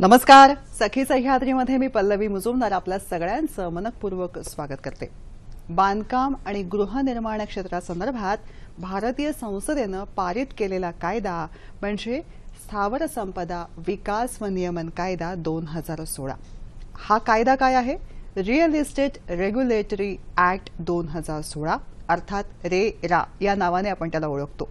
नमस्कार. सखी सह्याद्रीमध्ये मी पल्लवी मुजुमदार आपल्या सगळ्यांचं मनपूर्वक स्वागत करते. बांधकाम आणि गृहनिर्माण क्षेत्रासंदर्भात भारतीय संसदेनं पारित केलेला कायदा म्हणजे स्थावर संपदा विकास व नियमन कायदा 2016. हा कायदा काय आहे? रिअल इस्टेट रेग्युलेटरी ऍक्ट 2016 अर्थात रेरा या नावाने आपण त्याला ओळखतो.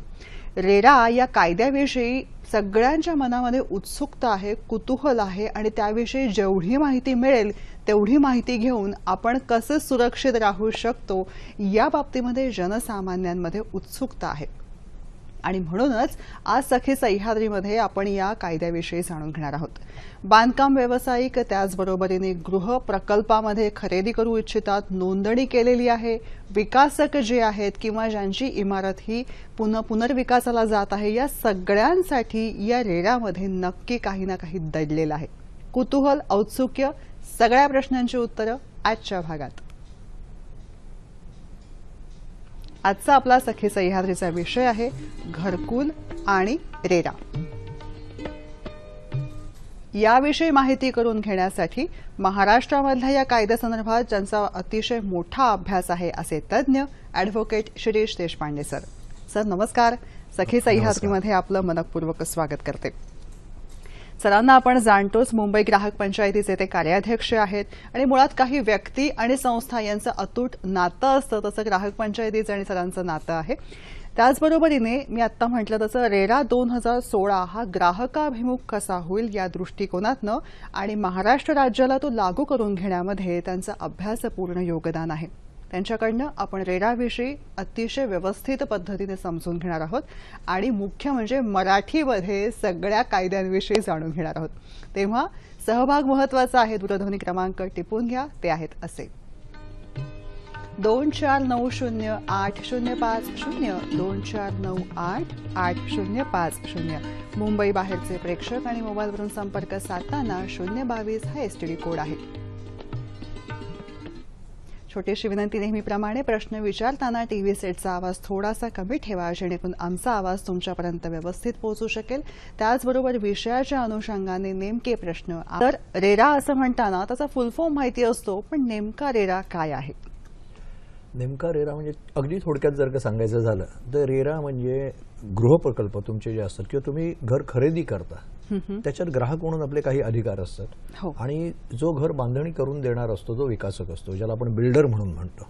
रेरा या कायद्याविषयी सगळ्यांच्या मनामध्ये उत्सुकता आहे, कुतूहल आहे आणि त्याविषयी जेवढी माहिती मिळेल तेवढी माहिती घेऊन आपण कसे सुरक्षित राहू शकतो या बाबतीमध्ये जनसामान्यांमध्ये उत्सुकता आहे. आणि म्हणूनच आज सखी सह्याद्रीमध्ये आपण या कायद्याविषयी जाणून घेणार आहोत. बांधकाम व्यावसायिक त्याचबरोबरीने गृह प्रकल्पामध्ये खरेदी करू इच्छितात, नोंदणी केलेली आहे, विकासक जे आहेत किंवा ज्यांची इमारत ही पुनर्विकासाला जात आहे, या सगळ्यांसाठी या रेरामध्ये नक्की काही ना काही दडलेलं आहे. कुतूहल, औत्सुक्य, सगळ्या प्रश्नांची उत्तरं आजच्या भागात. आजचा आपला सखी सह्याद्रीचा विषय आहे घरकुल आणि रेरा. याविषयी माहिती करून घेण्यासाठी महाराष्ट्रामधल्या या कायद्यासंदर्भात ज्यांचा अतिशय मोठा अभ्यास आहे असे तज्ज्ञ advocate Shirish Deshpande sir. Sir नमस्कार. सखी सह्याद्रीमध्ये आपलं मनपूर्वक स्वागत करते. सरांना आपण जाणतोच, मुंबई ग्राहक पंचायतीचे ते कार्याध्यक्ष आहेत आणि मुळात काही व्यक्ती आणि संस्था यांचं अतूट नातं असतं, तसं ग्राहक पंचायतीचं आणि सरांचं नातं आहे. त्याचबरोबरीने मी आत्ता म्हटलं तसं रेरा 2016 हा ग्राहकाभिमुख कसा होईल या दृष्टिकोनातनं आणि महाराष्ट्र राज्याला तो लागू करून घेण्यामध्ये त्यांचं अभ्यासपूर्ण योगदान आहे. त्यांच्याकडनं आपण रेराविषयी अतिशय व्यवस्थित पद्धतीने समजून घेणार आहोत आणि मुख्य म्हणजे मराठीमध्ये सगळ्या कायद्यांविषयी जाणून घेणार आहोत. तेव्हा सहभाग महत्वाचा आहे. दूरध्वनी क्रमांक टिपून घ्या, ते आहेत असे 24908050 24988050. मुंबई बाहेरचे प्रेक्षक आणि मोबाईलवरून संपर्क साधताना 022 हा एसटीडी कोड आहे. छोटीशी विनंती, नेहमीप्रमाणे प्रश्न विचारताना टीव्ही सेटचा आवाज थोडासा कमी ठेवा, जेणेकरून आमचा आवाज तुमच्यापर्यंत व्यवस्थित पोहोचू शकेल. त्याचबरोबर विषयाच्या अनुषंगाने नेमके प्रश्न. तर रेरा असं म्हणताना त्याचा फुल फॉर्म माहिती असतो, पण नेमका रेरा काय आहे? नेमका रेरा म्हणजे अगदी थोडक्यात जर का सांगायचं झालं तर रेरा म्हणजे गृहप्रकल्प तुमचे जे असतात किंवा तुम्ही घर खरेदी करता त्याच्यात ग्राहक म्हणून आपले काही अधिकार असतात. आणि जो घर बांधणी करून देणार असतो जो विकासक असतो, ज्याला आपण बिल्डर म्हणून म्हणतो,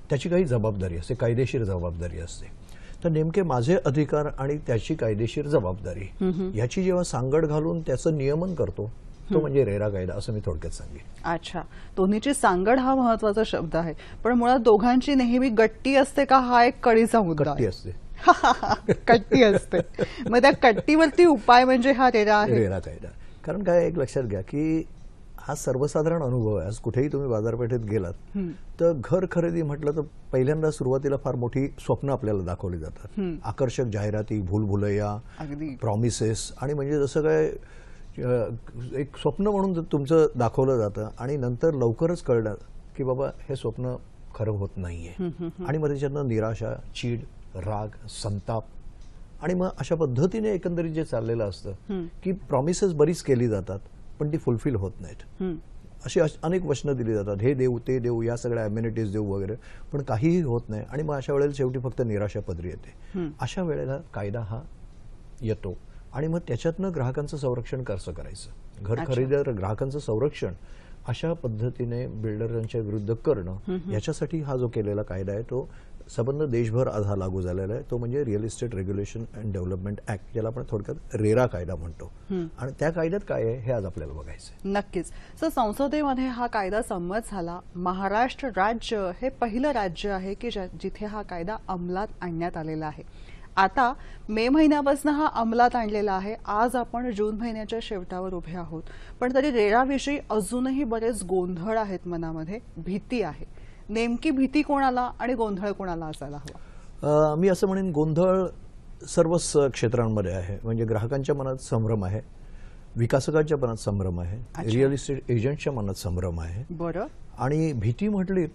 त्याची काही जबाबदारी असते, कायदेशीर जबाबदारी असते. तर नेमके माझे अधिकार आणि त्याची कायदेशीर जबाबदारी याची जेव्हा सांगड घालून त्याचं नियमन करतो तो म्हणजे रेरा कायदा, असं मी थोडक्यात सांगेन. अच्छा, दोन्हीची सांगड हा महत्वाचा शब्द आहे, पण मुळात दोघांची नेहमी गट्टी असते का हा एक कळीचा मुद्दा? गट्टी असते. कट्टी असते. मग त्या कट्टीवरती उपाय म्हणजे हा रेरा आहे, रेरा कायदा. कारण काय, एक लक्षात घ्या की हा सर्वसाधारण अनुभव आहे. आज कुठेही तुम्ही बाजारपेठेत गेलात तर घर खरेदी म्हटलं तर पहिल्यांदा सुरुवातीला फार मोठी स्वप्न आपल्याला दाखवली जातात. आकर्षक जाहिराती, भूलभुलैया, प्रॉमिसेस, आणि म्हणजे जसं काय एक स्वप्न म्हणून तुमचं दाखवलं जातं आणि नंतर लवकरच कळलं की बाबा हे स्वप्न खरं होत नाहीये. आणि मग त्याच्यातनं निराशा, चीड, राग, संताप, आणि मग अशा पद्धतीने एकंदरीत जे चाललेलं असतं की प्रॉमिसेस बरीच केली जातात पण ती फुलफिल होत नाहीत. अशी अनेक वचनं दिली जातात, हे देऊ ते देऊ, या सगळ्या अम्युनिटीज देऊ वगैरे, पण काहीही होत नाही. आणि मग अशा वेळेला शेवटी फक्त निराशा पदरी येते. अशा वेळेला कायदा हा येतो आणि मग त्याच्यातनं ग्राहकांचं संरक्षण कसं करायचं, घर खरेदीदार ग्राहकांचं संरक्षण अशा पद्धतीने बिल्डरांच्या विरुद्ध करणं, याच्यासाठी हा जो केलेला कायदा आहे तो संबंध देशभर आज हा लागू झालेला आहे. तो म्हणजे real estate regulation and development act, ज्याला आपण थोडक्यात रेरा कायदा म्हणतो. आणि त्या कायद्यात काय आहे हे आज आपल्याला बघायचं. नक्कीच. सर, संसदेमध्ये हा कायदा संमत झाला. महाराष्ट्र राज्य हे पहिलं राज्य आहे की जिथे हा कायदा अंमलात आणण्यात आलेला आहे. आता मे महिन्यापासून हा अंमलात आणलेला आहे. आज आपण जून महिन्याच्या शेवटावर उभे आहोत, पण तरी रेराविषयी अजूनही बरेच गोंधळ आहेत मनामध्ये, भीती आहे. नेमकी भीती कोणाला आणि गोंधळ कोणाला असायला हवा? मी असं म्हणेन गोंधळ सर्वच क्षेत्रांमध्ये आहे. म्हणजे ग्राहकांच्या मनात संभ्रम आहे, विकासकांच्या मनात संभ्रम आहे, रिअल इस्टेट एजंटच्या मनात संभ्रम आहे. बरं. आणि भीती म्हटलीत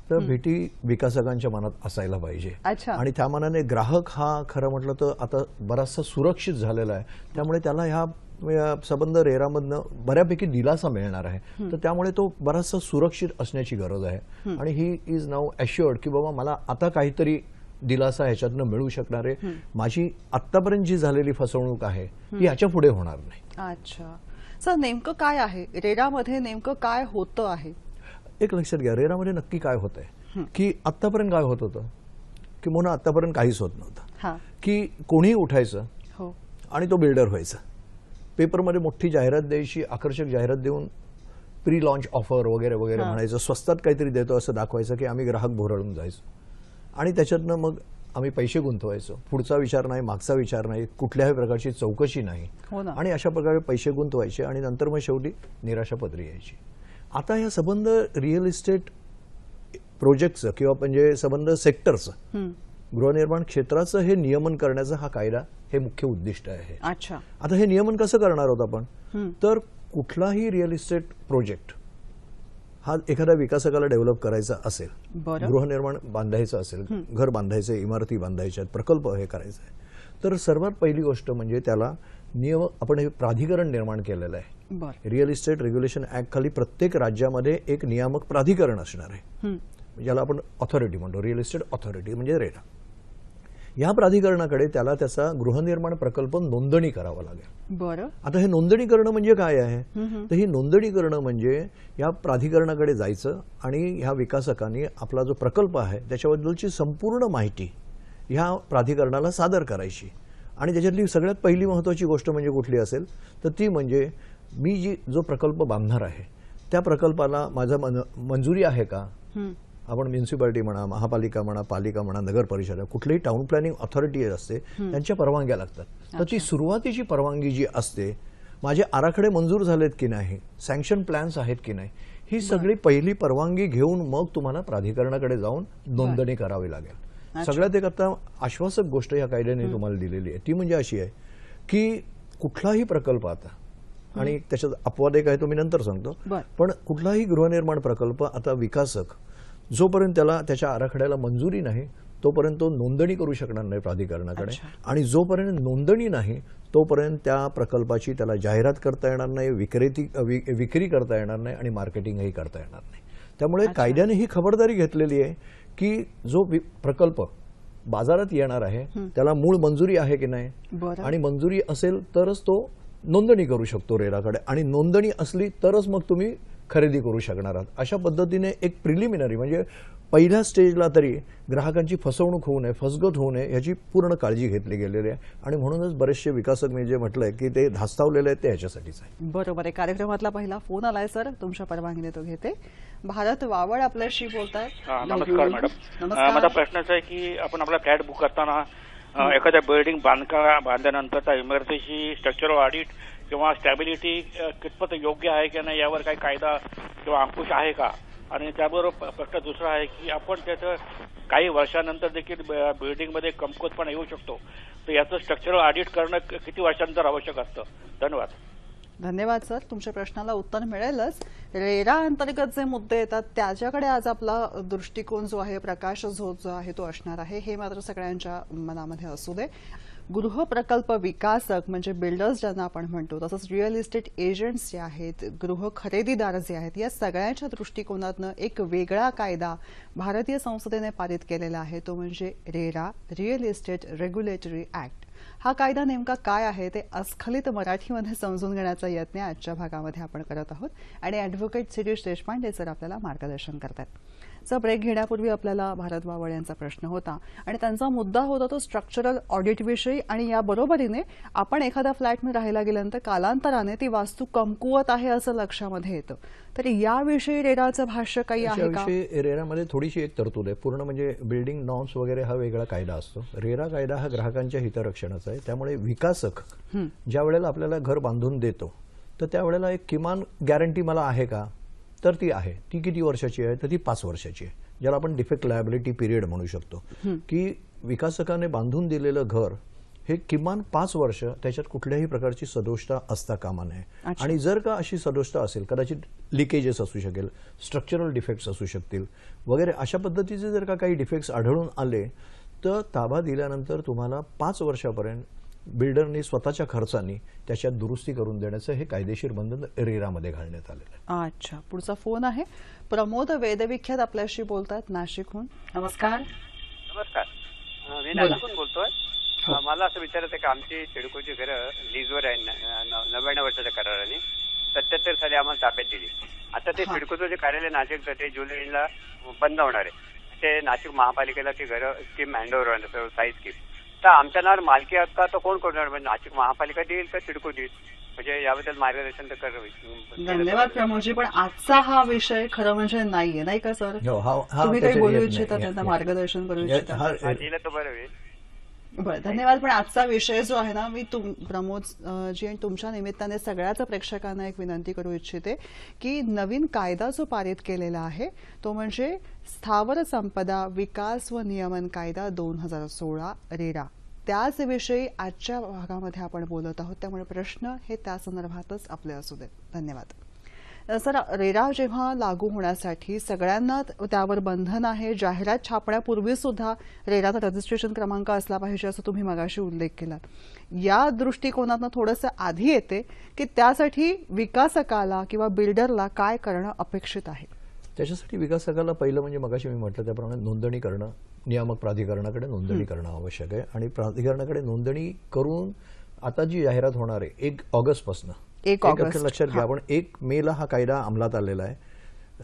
तर भीती विकासकांच्या मनात असायला पाहिजे. आणि त्या मानाने ग्राहक हा खरं म्हटलं तर आता बराचसा सुरक्षित झालेला आहे. त्यामुळे त्याला ह्या संबंध रेरामधनं बऱ्यापैकी दिलासा मिळणार आहे. तर त्यामुळे तो बराचसा सुरक्षित असण्याची गरज आहे आणि ही इज नाऊ अश्युअर्ड की बाबा मला आता काहीतरी दिलासा ह्याच्यातनं मिळू शकणार आहे. माझी आतापर्यंत जी झालेली फसवणूक आहे ती याच्या पुढे होणार नाही. अच्छा सर, नेमकं काय आहे रेरामध्ये, नेमकं काय होतं आहे? एक लक्षात घ्या, रेरामध्ये नक्की काय होतंय की आतापर्यंत काय होत होतं की मोना आतापर्यंत काहीच होत नव्हतं की कोणीही उठायचं हो आणि तो बिल्डर व्हायचा. पेपरमध्ये मोठी जाहिरात द्यायची, आकर्षक जाहिरात देऊन प्री लॉन्च ऑफर वगैरे वगैरे म्हणायचं, स्वस्तात काहीतरी देतो असं दाखवायचं की आम्ही ग्राहक भोरळून जायचो आणि त्याच्यातनं मग आम्ही पैसे गुंतवायचो. पुढचा विचार नाही, मागचा विचार नाही, कुठल्याही प्रकारची चौकशी नाही आणि अशा प्रकारे पैसे गुंतवायचे आणि नंतर मग शेवटी निराशापत्री यायची. आता या संबंध रिअल इस्टेट प्रोजेक्टचं किंवा म्हणजे संबंध सेक्टरचं, गृहनिर्माण क्षेत्राचं हे नियमन करण्याचा हा कायदा हे मुख्य उद्दिष्ट आहे. अच्छा, आता हे नियमन कसं करणार आहोत आपण, तर कुठलाही रिअल इस्टेट प्रोजेक्ट हा एखाद्या विकासकाला डेव्हलप करायचा असेल, गृहनिर्माण बांधायचं असेल, घर बांधायचे, इमारती बांधायच्या, प्रकल्प हे करायचा आहे, तर सर्वात पहिली गोष्ट म्हणजे त्याला नियम आपण हे प्राधिकरण निर्माण केलेलं आहे. रिअल इस्टेट रेग्युलेशन ऍक्ट खाली प्रत्येक राज्यामध्ये एक नियामक प्राधिकरण असणार आहे, ज्याला आपण ऑथॉरिटी म्हणतो, रिअल इस्टेट ऑथॉरिटी म्हणजे रेरा. या प्राधिकरणाकडे त्याला त्याचा गृहनिर्माण प्रकल्प नोंदणी करावा लागेल. बरं, आता हे नोंदणी करणं म्हणजे काय आहे, तर ही नोंदणी करणं म्हणजे या प्राधिकरणाकडे जायचं आणि ह्या विकासकांनी आपला जो प्रकल्प आहे त्याच्याबद्दलची संपूर्ण माहिती ह्या प्राधिकरणाला सादर करायची. आणि त्याच्यातली सगळ्यात पहिली महत्त्वाची गोष्ट म्हणजे कुठली असेल तर ती म्हणजे मी जो प्रकल्प बांधणार आहे त्या प्रकल्पाला माझा मंजुरी आहे का. आपण म्युन्सिपालिटी म्हणा, महापालिका म्हणा, पालिका म्हणा, नगर परिषद, कुठलीही टाउन प्लॅनिंग ऑथॉरिटी असते त्यांच्या परवानग्या लागतात. तर ती सुरुवातीची परवानगी जी असते, माझे आराखडे मंजूर झालेत की नाही, सँक्शन प्लॅन्स आहेत की नाही, ही सगळी पहिली परवानगी घेऊन मग तुम्हाला प्राधिकरणाकडे जाऊन नोंदणी करावी लागेल. सगळ्यात एक आता आश्वासक गोष्ट या कायद्याने तुम्हाला दिलेली आहे ती म्हणजे अशी आहे की कुठलाही प्रकल्प आता, आणि त्याच्यात अपवाद एक आहे तो मी नंतर सांगतो, पण कुठलाही गृहनिर्माण प्रकल्प आता विकासक जोपर्यंत त्याला त्याच्या आराखड्याला मंजुरी नाही तोपर्यंत तो नोंदणी करू शकणार नाही प्राधिकरणाकडे, आणि जोपर्यंत नोंदणी नाही तोपर्यंत त्या प्रकल्पाची त्याला जाहिरात करता येणार नाही, विक्री करता येणार नाही आणि मार्केटिंगही करता येणार नाही. त्यामुळे कायद्याने ही खबरदारी घेतलेली आहे की जो प्रकल्प बाजारात येणार आहे त्याला मूळ मंजुरी आहे की नाही, आणि मंजुरी असेल तरच तो नोंदणी करू शकतो रेराकडे, आणि नोंदणी असली तरच मग तुम्ही खरेदी करू शकणार आहात. अशा पद्धतीने एक प्रिलिमिनरी म्हणजे पहिल्या स्टेजला तरी ग्राहकांची फसवणूक होऊ नये, फसगत होऊ नये याची पूर्ण काळजी घेतली गेलेली आहे. आणि म्हणूनच बरेचसे विकासक मी जे म्हटलंय की ते धास्तावलेले आहेत ते ह्याच्यासाठीच आहे. बरोबर आहे. कार्यक्रमातला पहिला फोन आलाय सर, तुमच्या परवानगीने तो घेते. भारत वावळ आपल्याशी बोलतायत. नमस्कार मॅडम, माझा प्रश्न आहे की आपण आपला फ्लॅट बुक करताना एखाद्या बिल्डिंग बांधल्यानंतर इमारतीची स्ट्रक्चरल ऑडिट किंवा स्टॅबिलिटी कितपत योग्य आहे की नाही यावर काही कायदा किंवा अंकुश आहे का. आणि त्याबरोबर प्रश्न दुसरा आहे की आपण त्याचं काही वर्षानंतर देखील बिल्डिंगमध्ये कमकुवतपणा येऊ शकतो, तर याचं स्ट्रक्चरल ऑडिट करणं किती वर्षानंतर आवश्यक असतं. धन्यवाद. धन्यवाद सर, तुमच्या प्रश्नाला उत्तर मिळेलच. रेरा अंतर्गत जे मुद्दे येतात त्याच्याकडे आज आपला दृष्टिकोन जो आहे, प्रकाश जो आहे तो असणार आहे, हे मात्र सगळ्यांच्या मनामध्ये असू दे. गृह प्रकल्प विकासक म्हणजे बिल्डर्स ज्यांना आपण म्हणतो, तसंच रिअल इस्टेट एजंट्स जे आहेत, गृह खरेदीदार जे आहेत, या सगळ्यांच्या दृष्टिकोनातनं एक वेगळा कायदा भारतीय संसदेने पारित केलेला आहे, तो म्हणजे RERA, real estate regulatory act. हा कायदा नेमका काय आहे ते अस्खलित मराठीमध्ये समजून घेण्याचा यत्न आजच्या भागामध्ये आपण करत आहोत आणि ॲडव्होकेट शिरीष देशपांडे सर आपल्याला मार्गदर्शन करतात. सर, ब्रेक घेण्यापूर्वी आपल्याला भारत वावळ यांचा प्रश्न होता आणि त्यांचा मुद्दा होता तो स्ट्रक्चरल ऑडिटविषयी, आणि या बरोबरीने आपण एखाद्या फ्लॅटमध्ये राहायला गेल्यानंतर कालांतराने ती वास्तू कमकुवत आहे असं लक्षामध्ये येतं, तर याविषयी रेराचं भाष्य काही आहे का? रेरामध्ये थोडीशी एक तरतूद आहे. पूर्ण म्हणजे बिल्डिंग नॉर्म्स वगैरे हा वेगळा कायदा असतो. रेरा कायदा हा ग्राहकांच्या हितरक्षणाचा आहे. त्यामुळे विकासक ज्या वेळेला आपल्याला घर बांधून देतो तर त्यावेळेला एक किमान गॅरंटी मला आहे का, तर ती आहे. ती किती वर्षाची आहे, तर ती 5 वर्षाची आहे, ज्याला आपण डिफेक्ट लायबिलिटी पिरियड म्हणू शकतो. की विकासकाने बांधून दिलेलं घर हे किमान 5 वर्ष त्याच्यात कुठल्याही प्रकारची सदोषता असता कामा नये. आणि जर का अशी सदोषता असेल, कदाचित लिकेजेस असू शकेल, स्ट्रक्चरल डिफेक्ट्स असू शकतील वगैरे, अशा पद्धतीचे जर का काही डिफेक्ट्स आढळून आले तर ताबा दिल्यानंतर तुम्हाला 5 वर्षापर्यंत बिल्डरनी स्वतःच्या खर्चानी त्याच्यात दुरुस्ती करून देण्याचं हे कायदेशीर बंधन रेरामध्ये घालण्यात आलेलं आहे. अच्छा, पुढचा फोन आहे. प्रमोद वेदविख्यात आपल्याशी बोलतात नाशिकहून. नमस्कार. नमस्कार, मी नाशिकहून बोलतोय. मला असं विचारायचं आहे की आमची सिडकोची घरं लीजवर आहे 99 वर्षाच्या कराराने. 77 साली आम्हाला ताब्यात दिली. आता ते सिडकोचं जे कार्यालय नाशिकचं ते जुलैला बंद होणार आहे. ते नाशिक महापालिकेला ती घरं स्कीम हँडओव्हर होणार, साई स्कीम. तर आमच्या नावावर मालकी हक्क आता कोण करणार, म्हणजे नाशिक महापालिका देईल का सिडको देईल, म्हणजे याबद्दल मार्गदर्शन तर करावं. धन्यवाद प्रमोदजी. पण आजचा हा विषय खरं म्हणजे नाहीये, नाही का सर? तुम्ही काही त्याच्यात बोलू येत इच्छिता, नाही. त्यांना मार्गदर्शन करू इच्छिता? दिलं तर बरं होईल. बरं, धन्यवाद. पण आजचा विषय जो आहे ना, मी प्रमोद जी आणि तुमच्या निमित्ताने सगळ्याच प्रेक्षकांना एक विनंती करू इच्छिते की नवीन कायदा जो पारित केलेला आहे तो म्हणजे स्थावर संपदा विकास व नियमन कायदा 2016 रेरा, त्याचविषयी आजच्या भागामध्ये आपण बोलत आहोत. त्यामुळे प्रश्न हे त्या संदर्भातच आपले असू देत. धन्यवाद. सर, रेरा जेव्हा लागू होण्यासाठी सगळ्यांना त्यावर बंधन आहे. जाहिरात छापण्यापूर्वी सुद्धा रेराचा रजिस्ट्रेशन क्रमांक असला पाहिजे असं तुम्ही मगाशी उल्लेख केला. या दृष्टिकोनातनं थोडंसं आधी येते की त्यासाठी विकासकाला किंवा बिल्डरला काय करणं अपेक्षित आहे? त्याच्यासाठी विकासकाला पहिलं म्हणजे मगाशी मी म्हटलं त्याप्रमाणे नोंदणी करणं, नियामक प्राधिकरणाकडे नोंदणी करणं आवश्यक आहे. आणि प्राधिकरणाकडे नोंदणी करून आता जी जाहिरात होणार आहे 1 ऑगस्टपासून, 1 ऑगस्ट लक्षात घ्या, आपण 1 मेला हा कायदा अंमलात आलेला आहे.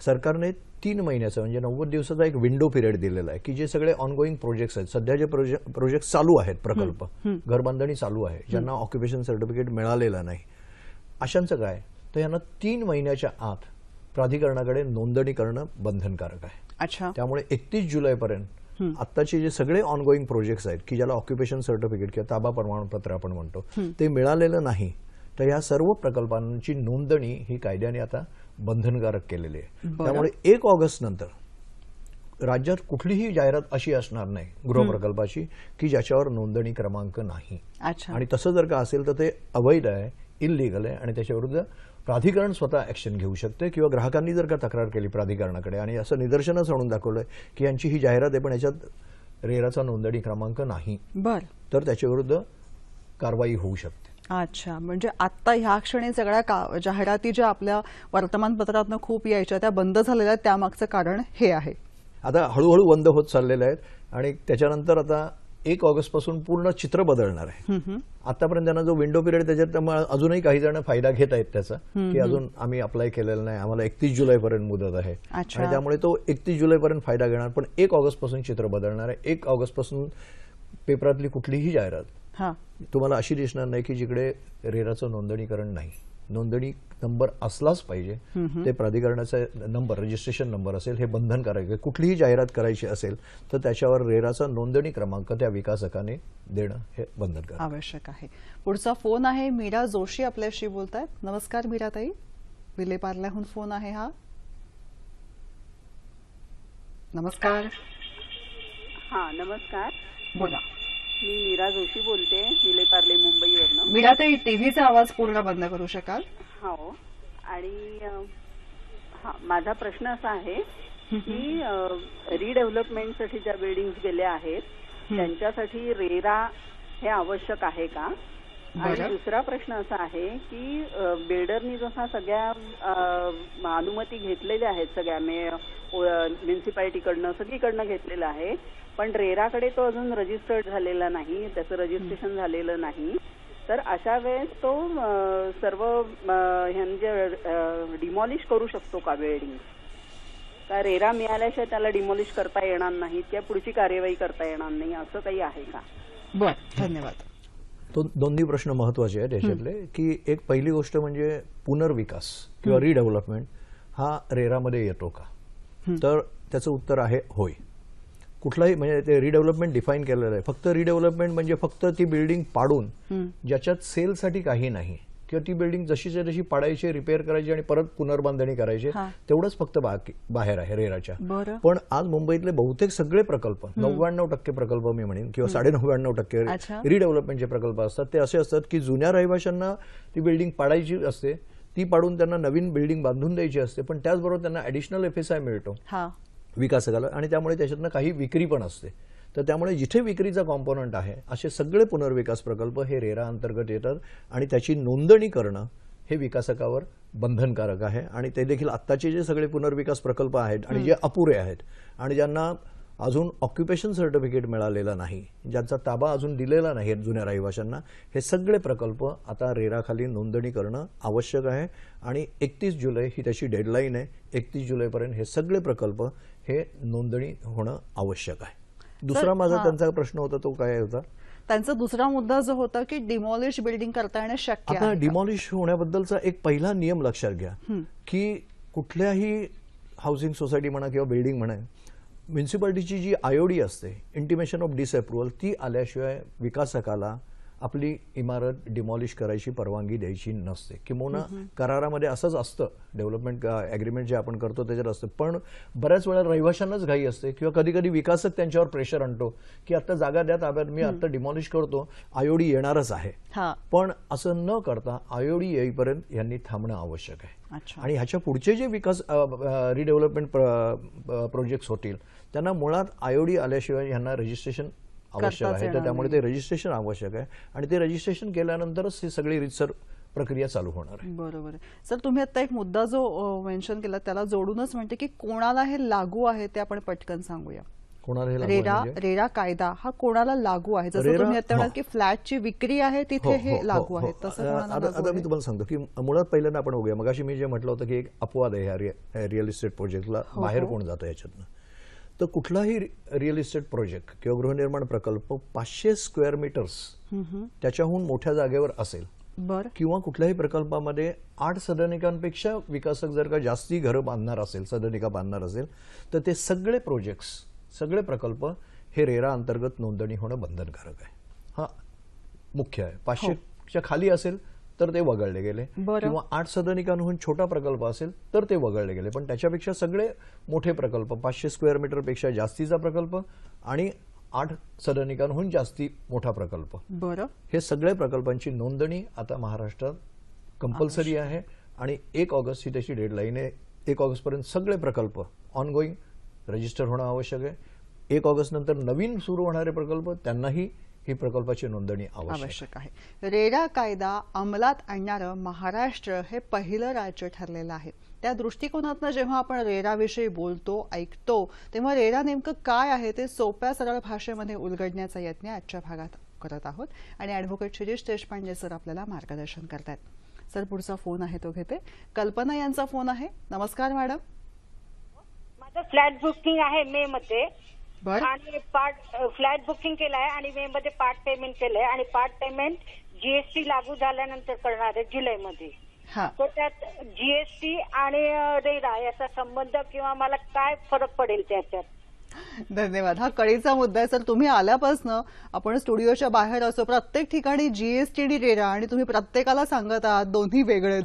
सरकारने 3 महिन्याचा म्हणजे 90 दिवसाचा एक विंडो पिरियड दिलेला आहे की जे सगळे ऑनगोईंग प्रोजेक्ट्स आहेत, सध्या जे प्रोजेक्ट चालू आहेत, प्रकल्प घरबांधणी चालू आहे, ज्यांना ऑक्युपेशन सर्टिफिकेट मिळालेलं नाही, अशांचं काय, तर यांना 3 महिन्याच्या आत प्राधिकरणाकडे नोंदणी करणं बंधनकारक आहे. अच्छा. त्यामुळे 31 जुलैपर्यंत आत्ताचे जे सगळे ऑनगोईंग प्रोजेक्ट्स आहेत की ज्याला ऑक्युपेशन सर्टिफिकेट किंवा ताबा प्रमाणपत्र आपण म्हणतो ते मिळालेलं नाही, तर या सर्व प्रकल्पांची नोंदणी ही कायद्याने आता बंधनकारक केलेली आहे. त्यामुळे 1 ऑगस्ट नंतर राज्यात कुठलीही जाहिरात अशी असणार नाही गृहप्रकल्पाची की ज्याच्यावर नोंदणी क्रमांक नाही. आणि तसं जर का असेल तर ते अवैध आहे, इल्लीगल आहे आणि त्याच्याविरुद्ध प्राधिकरण स्वतः ऍक्शन घेऊ शकते किंवा ग्राहकांनी जर का तक्रार केली प्राधिकरणाकडे आणि असं निदर्शनच आणून दाखवलंय की यांची ही जाहिरात आहे पण याच्यात रेराचा नोंदणी क्रमांक नाही, तर त्याच्याविरुद्ध कारवाई होऊ शकते. अच्छा, म्हणजे आता ह्या क्षणी सगळ्या जाहिराती ज्या आपल्या वर्तमानपत्रातनं खूप यायच्या त्या बंद झालेल्या आहेत, त्यामागचं कारण हे आहे. आता हळूहळू बंद होत चाललेल्या आहेत आणि त्याच्यानंतर आता 1 ऑगस्ट पासून पूर्ण चित्र बदलणार आहे. आतापर्यंत त्यांना जो विंडो पिरियड त्याच्यात अजूनही काही जण फायदा घेत आहेत त्याचा की अजून आम्ही अप्लाय केलेलं नाही, आम्हाला 31 जुलैपर्यंत मुदत आहे आणि त्यामुळे तो 31 जुलैपर्यंत फायदा घेणार. पण 1 ऑगस्ट पासून चित्र बदलणार आहे. 1 ऑगस्ट पासून पेपरातली कुठलीही जाहिरात तुम्हाला अशी दिसणार नाही की जिकडे रेराचं नोंदणीकरण नाही. नोंदणी नंबर असलाच पाहिजे, ते प्राधिकरणाचा नंबर, रजिस्ट्रेशन नंबर असेल, हे बंधनकारक आहे. कुठलीही जाहिरात करायची असेल तर त्याच्यावर रेराचा नोंदणी क्रमांक त्या विकासकाने देणं हे बंधनकारक आवश्यक आहे. पुढचा फोन आहे. मीरा जोशी आपल्याशी बोलतायत. नमस्कार मीराताई, विलेपार्ल्याहून फोन आहे हा. नमस्कार. हा नमस्कार, बोला. मी मीरा जोशी बोलते, विलेपार्ले मुंबईवरनं. मीराताई, टीव्हीचा आवाज पूर्ण बंद करू शकाल? हो. आणि माझा प्रश्न असा आहे की रिडेव्हलपमेंटसाठी ज्या बिल्डिंग्स गेल्या आहेत त्यांच्यासाठी रेरा हे आवश्यक आहे का? आणि दुसरा प्रश्न असा आहे की बिल्डरनी जसा सगळ्या अनुमती घेतलेल्या आहेत, सगळ्या म्युन्सिपालिटीकडनं सगळीकडनं घेतलेलं आहे, पण रेराकडे तो अजून रजिस्टर्ड झालेला नाही, त्याचं रजिस्ट्रेशन झालेलं नाही, तर अशा वेळेस तो सर्व डिमॉलिश करू शकतो का बिल्डिंग? का रेरा मिळाल्याशिवाय त्याला डिमॉलिश करता येणार नाही किंवा पुढची कार्यवाही करता येणार नाही, असं काही आहे का? बरं, धन्यवाद. तो दोन्ही प्रश्न महत्वाचे आहेत याच्यातले की एक पहिली गोष्ट म्हणजे पुनर्विकास किंवा रिडेव्हलपमेंट हा रेरामध्ये येतो का? तर त्याचं उत्तर आहे होय. कुठलाही म्हणजे ते रिडेव्हलपमेंट डिफाईन केलेलं आहे. फक्त रिडेव्हलपमेंट म्हणजे फक्त ती बिल्डिंग पाडून ज्याच्यात सेलसाठी काही नाही किंवा ती बिल्डिंग जशीच्या तशी पाडायची, रिपेअर करायची आणि परत पुनर्बांधणी करायची, तेवढंच फक्त बाहेर आहे रेराच्या. पण आज मुंबईतले बहुतेक सगळे प्रकल्प, 99% प्रकल्प मी म्हणेन किंवा 99.5% रिडेव्हलपमेंटचे प्रकल्प असतात ते असे असतात की जुन्या रहिवाशांना ती बिल्डिंग पाडायची असते, ती पाडून त्यांना नवीन बिल्डिंग बांधून द्यायची असते, पण त्याचबरोबर त्यांना ऍडिशनल FSI मिळतो विकासकाला आणि त्यामुळे त्याच्यातनं काही विक्री पण असते. तर त्यामुळे जिथे विक्रीचा कॉम्पोनंट आहे असे सगळे पुनर्विकास प्रकल्प हे रेरा अंतर्गत येतात आणि त्याची नोंदणी करणं हे विकासकावर बंधनकारक आहे. आणि ते देखील आत्ताचे जे सगळे पुनर्विकास प्रकल्प आहेत आणि जे अपुरे आहेत आणि ज्यांना अजून ऑक्युपेशन सर्टिफिकेट मिळालेलं नाही, ज्यांचा ताबा अजून दिलेला नाही जुन्या रहिवाशांना, हे सगळे प्रकल्प आता रेराखाली नोंदणी करणं आवश्यक आहे. आणि 31 जुलै ही त्याची डेडलाईन आहे. 31 जुलैपर्यंत हे सगळे प्रकल्प हे नोंदणी होणं आवश्यक आहे. दुसरा माझा त्यांचा प्रश्न होता तो काय होता? त्यांचा दुसरा मुद्दा जो होता की डिमॉलिश बिल्डिंग करता येणं शक्य आहे. आता डिमॉलिश होण्याबद्दलचा एक पहिला नियम लक्षात घ्या की कुठल्याही हाऊसिंग सोसायटी म्हणा किंवा बिल्डिंग म्हणा, म्युन्सिपालिटीची जी IOD असते, इंटिमेशन ऑफ डिसअप्रुव्हल, ती आल्याशिवाय विकासकाला आपली इमारत डिमॉलिश करायची परवानगी द्यायची नसते. किंवा करारामध्ये असंच असतं, डेव्हलपमेंट ॲग्रीमेंट जे आपण करतो त्याच्यात असतं. पण बऱ्याच वेळा रहिवाशांनाच घाई असते किंवा कधी कधी विकासक त्यांच्यावर प्रेशर आणतो की आता जागा द्या ताब्यात, मी आता डिमॉलिश करतो, IOD येणारच आहे. पण असं न करता IOD येईपर्यंत यांनी थांबणं आवश्यक आहे. आणि ह्याच्या पुढचे जे विकास रिडेव्हलपमेंट प्रोजेक्ट्स होतील त्यांना मुळात IOD आल्याशिवाय यांना रजिस्ट्रेशन आवश्यक आहे. तर त्यामुळे ते रजिस्ट्रेशन आवश्यक आहे आणि ते रजिस्ट्रेशन केल्यानंतरच ही सगळी रीतसर प्रक्रिया चालू होणार आहे. बरोबर. सर, तुम्ही आता एक मुद्दा जो मेन्शन केला त्याला जोडूनच म्हणते की कोणाला हे लागू आहे ते आपण पटकन सांगूया. कोणाला रेरा कायदा हा कोणाला लागू आहे? जसं तुम्ही आता म्हणाल की फ्लॅटची विक्री आहे तिथे हे लागू आहे, तसं आता मी तुम्हाला सांगतो की मुळात पहिल्यांदा आपण बघूया. मगाशी मी जे म्हटलं होतं की एक अपवाद आहे ह्या रिअल इस्टेट प्रोजेक्टला, बाहेर कोण जातं याच्यातनं. तर कुठलाही रिअल इस्टेट प्रोजेक्ट किंवा गृहनिर्माण प्रकल्प 500 स्क्वेअर मीटर्स त्याच्याहून मोठ्या जागेवर असेल किंवा कुठल्याही प्रकल्पामध्ये 8 सदनिकांपेक्षा विकासक जर का जास्ती घरं बांधणार असेल, सदनिका बांधणार असेल, तर ते सगळे प्रोजेक्ट्स, सगळे प्रकल्प हे रेरा अंतर्गत नोंदणी होणं बंधनकारक आहे. हा मुख्य आहे. 500च्या खाली असेल तर ते वगळले गेले किंवा 8 सदनिकांहून छोटा प्रकल्प असेल तर ते वगळले गेले. पण त्याच्यापेक्षा सगळे मोठे प्रकल्प, 500 स्क्वेअर मीटरपेक्षा जास्तीचा प्रकल्प आणि 8 सदनिकांहून जास्ती मोठा प्रकल्प, हे सगळे प्रकल्पांची नोंदणी आता महाराष्ट्रात कंपल्सरी आहे. आणि 1 ऑगस्ट ही त्याची डेडलाईन आहे. 1 ऑगस्टपर्यंत सगळे प्रकल्प ऑनगोईंग रजिस्टर होणं आवश्यक आहे. 1 ऑगस्ट नंतर नवीन सुरू होणारे प्रकल्प त्यांनाही ही प्रकल्पाची नोंदणी आवश्यक आहे. रेरा कायदा अंमलात आणणारं महाराष्ट्र हे पहिलं राज्य ठरलेलं आहे. त्या दृष्टिकोनातनं जेव्हा आपण रेराविषयी बोलतो, ऐकतो, तेव्हा रेरा नेमकं काय आहे ते सोप्या सरळ भाषेमध्ये उलगडण्याचा यत्न आजच्या भागात करत आहोत. आणि ॲडव्होकेट शिरीष देशपांडे सर आपल्याला मार्गदर्शन करतायत. सर, पुढचा फोन आहे तो घेते. कल्पना यांचा फोन आहे. नमस्कार मॅडम. माझं फ्लॅट बुकिंग आहे मे मध्ये आणि फ्लॅट बुकिंग केलं आहे आणि मे मध्ये पार्ट पेमेंट केलंय आणि पार्ट पेमेंट GST लागू झाल्यानंतर करणार आहे जुलैमध्ये. तर त्यात GST आणि रेरा याचा संबंध किंवा मला काय फरक पडेल त्याच्यात? धन्यवाद. हा कळीचा मुद्दा आहे. सर, तुम्ही आल्यापासून आपण स्टुडिओच्या बाहेर असो, प्रत्येक ठिकाणी GST आणि रेरा आणि तुम्ही प्रत्येकाला सांगत आहात दोन्ही वेगळे.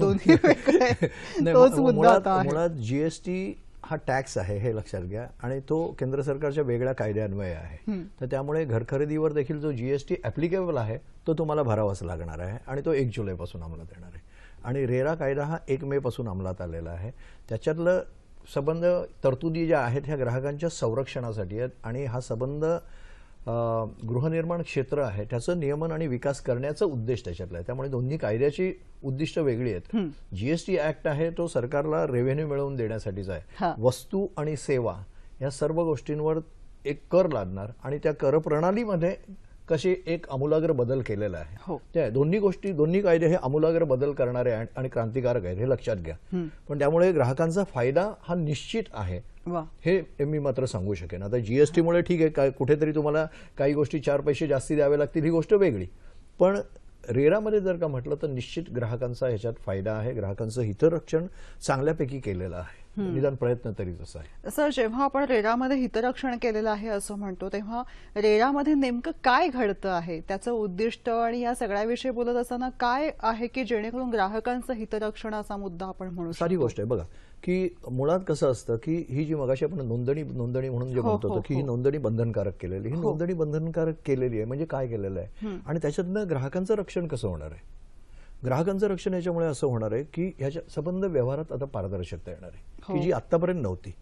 तोच मुद्दा आता आहे. मुळात GST हा टॅक्स आहे हे लक्षात घ्या आणि तो केंद्र सरकारच्या वेगळ्या कायद्यान्वये आहे. तर त्यामुळे घरखरेदीवर देखील जो GST ऍप्लिकेबल आहे तो तुम्हाला भरावाच लागणार आहे आणि तो 1 जुलैपासून अंमलात येणार आहे. आणि रेरा कायदा हा 1 मे पासून अंमलात आलेला आहे. त्याच्यातलं संबंध तरतुदी ज्या आहेत ह्या ग्राहकांच्या संरक्षणासाठी आहेत आणि हा संबंध गृहनिर्माण क्षेत्र आहे त्याचं नियमन आणि विकास करण्याचा उद्देश त्याच्यातला आहे. त्यामुळे दोन्ही कायद्याची उद्दिष्ट वेगळी आहेत. GST ऍक्ट आहे तो सरकारला रेव्हेन्यू मिळवून देण्यासाठीचा आहे. वस्तू आणि सेवा या सर्व गोष्टींवर एक कर लादणार आणि त्या कर प्रणालीमध्ये कसे एक आमूलाग्र बदल केलेला आहे. त्या दोन्ही कायदे हे आमूलाग्र बदल करणारे आणि क्रांतिकारक आहेत हे लक्षात घ्या. पण त्यामुळे ग्राहकांचा फायदा हा निश्चित आहे हे मी मात्र सांगू शकेन. आता GST मुळे ठीक आहे, कुठेतरी तुम्हाला काही गोष्टी 4 पैसे जास्ती द्यावे लागतील ही गोष्ट वेगळी. पण रेरामध्ये जर का म्हटलं तर निश्चित ग्राहकांचा ह्याच्यात फायदा आहे. ग्राहकांचं हितरक्षण चांगल्यापैकी केलेलं आहे. निदान प्रयत्न तरी तसा आहे. सर, जेव्हा आपण रेरामध्ये हितरक्षण केलेलं आहे असं म्हणतो तेव्हा रेरामध्ये नेमकं काय घडतं आहे, त्याचं उद्दिष्ट आणि या सगळ्याविषयी बोलत असताना काय आहे की जेणेकरून ग्राहकांचं हितरक्षणाचा मुद्दा आपण म्हणू शकतो? सारी गोष्ट आहे बघा की मुळात कसं असतं की ही जी मगाशी आपण नोंदणी म्हणून जे म्हणतो होतो की ही नोंदणी बंधनकारक केलेली, ही नोंदणी बंधनकारक केलेली आहे म्हणजे काय केलेलं आहे आणि त्याच्यातनं ग्राहकांचं रक्षण कसं होणार आहे? ग्राहकांचं रक्षण याच्यामुळे असं होणार आहे की ह्याच्या संबंध व्यवहारात आता पारदर्शकता येणार आहे की जी आतापर्यंत नव्हती.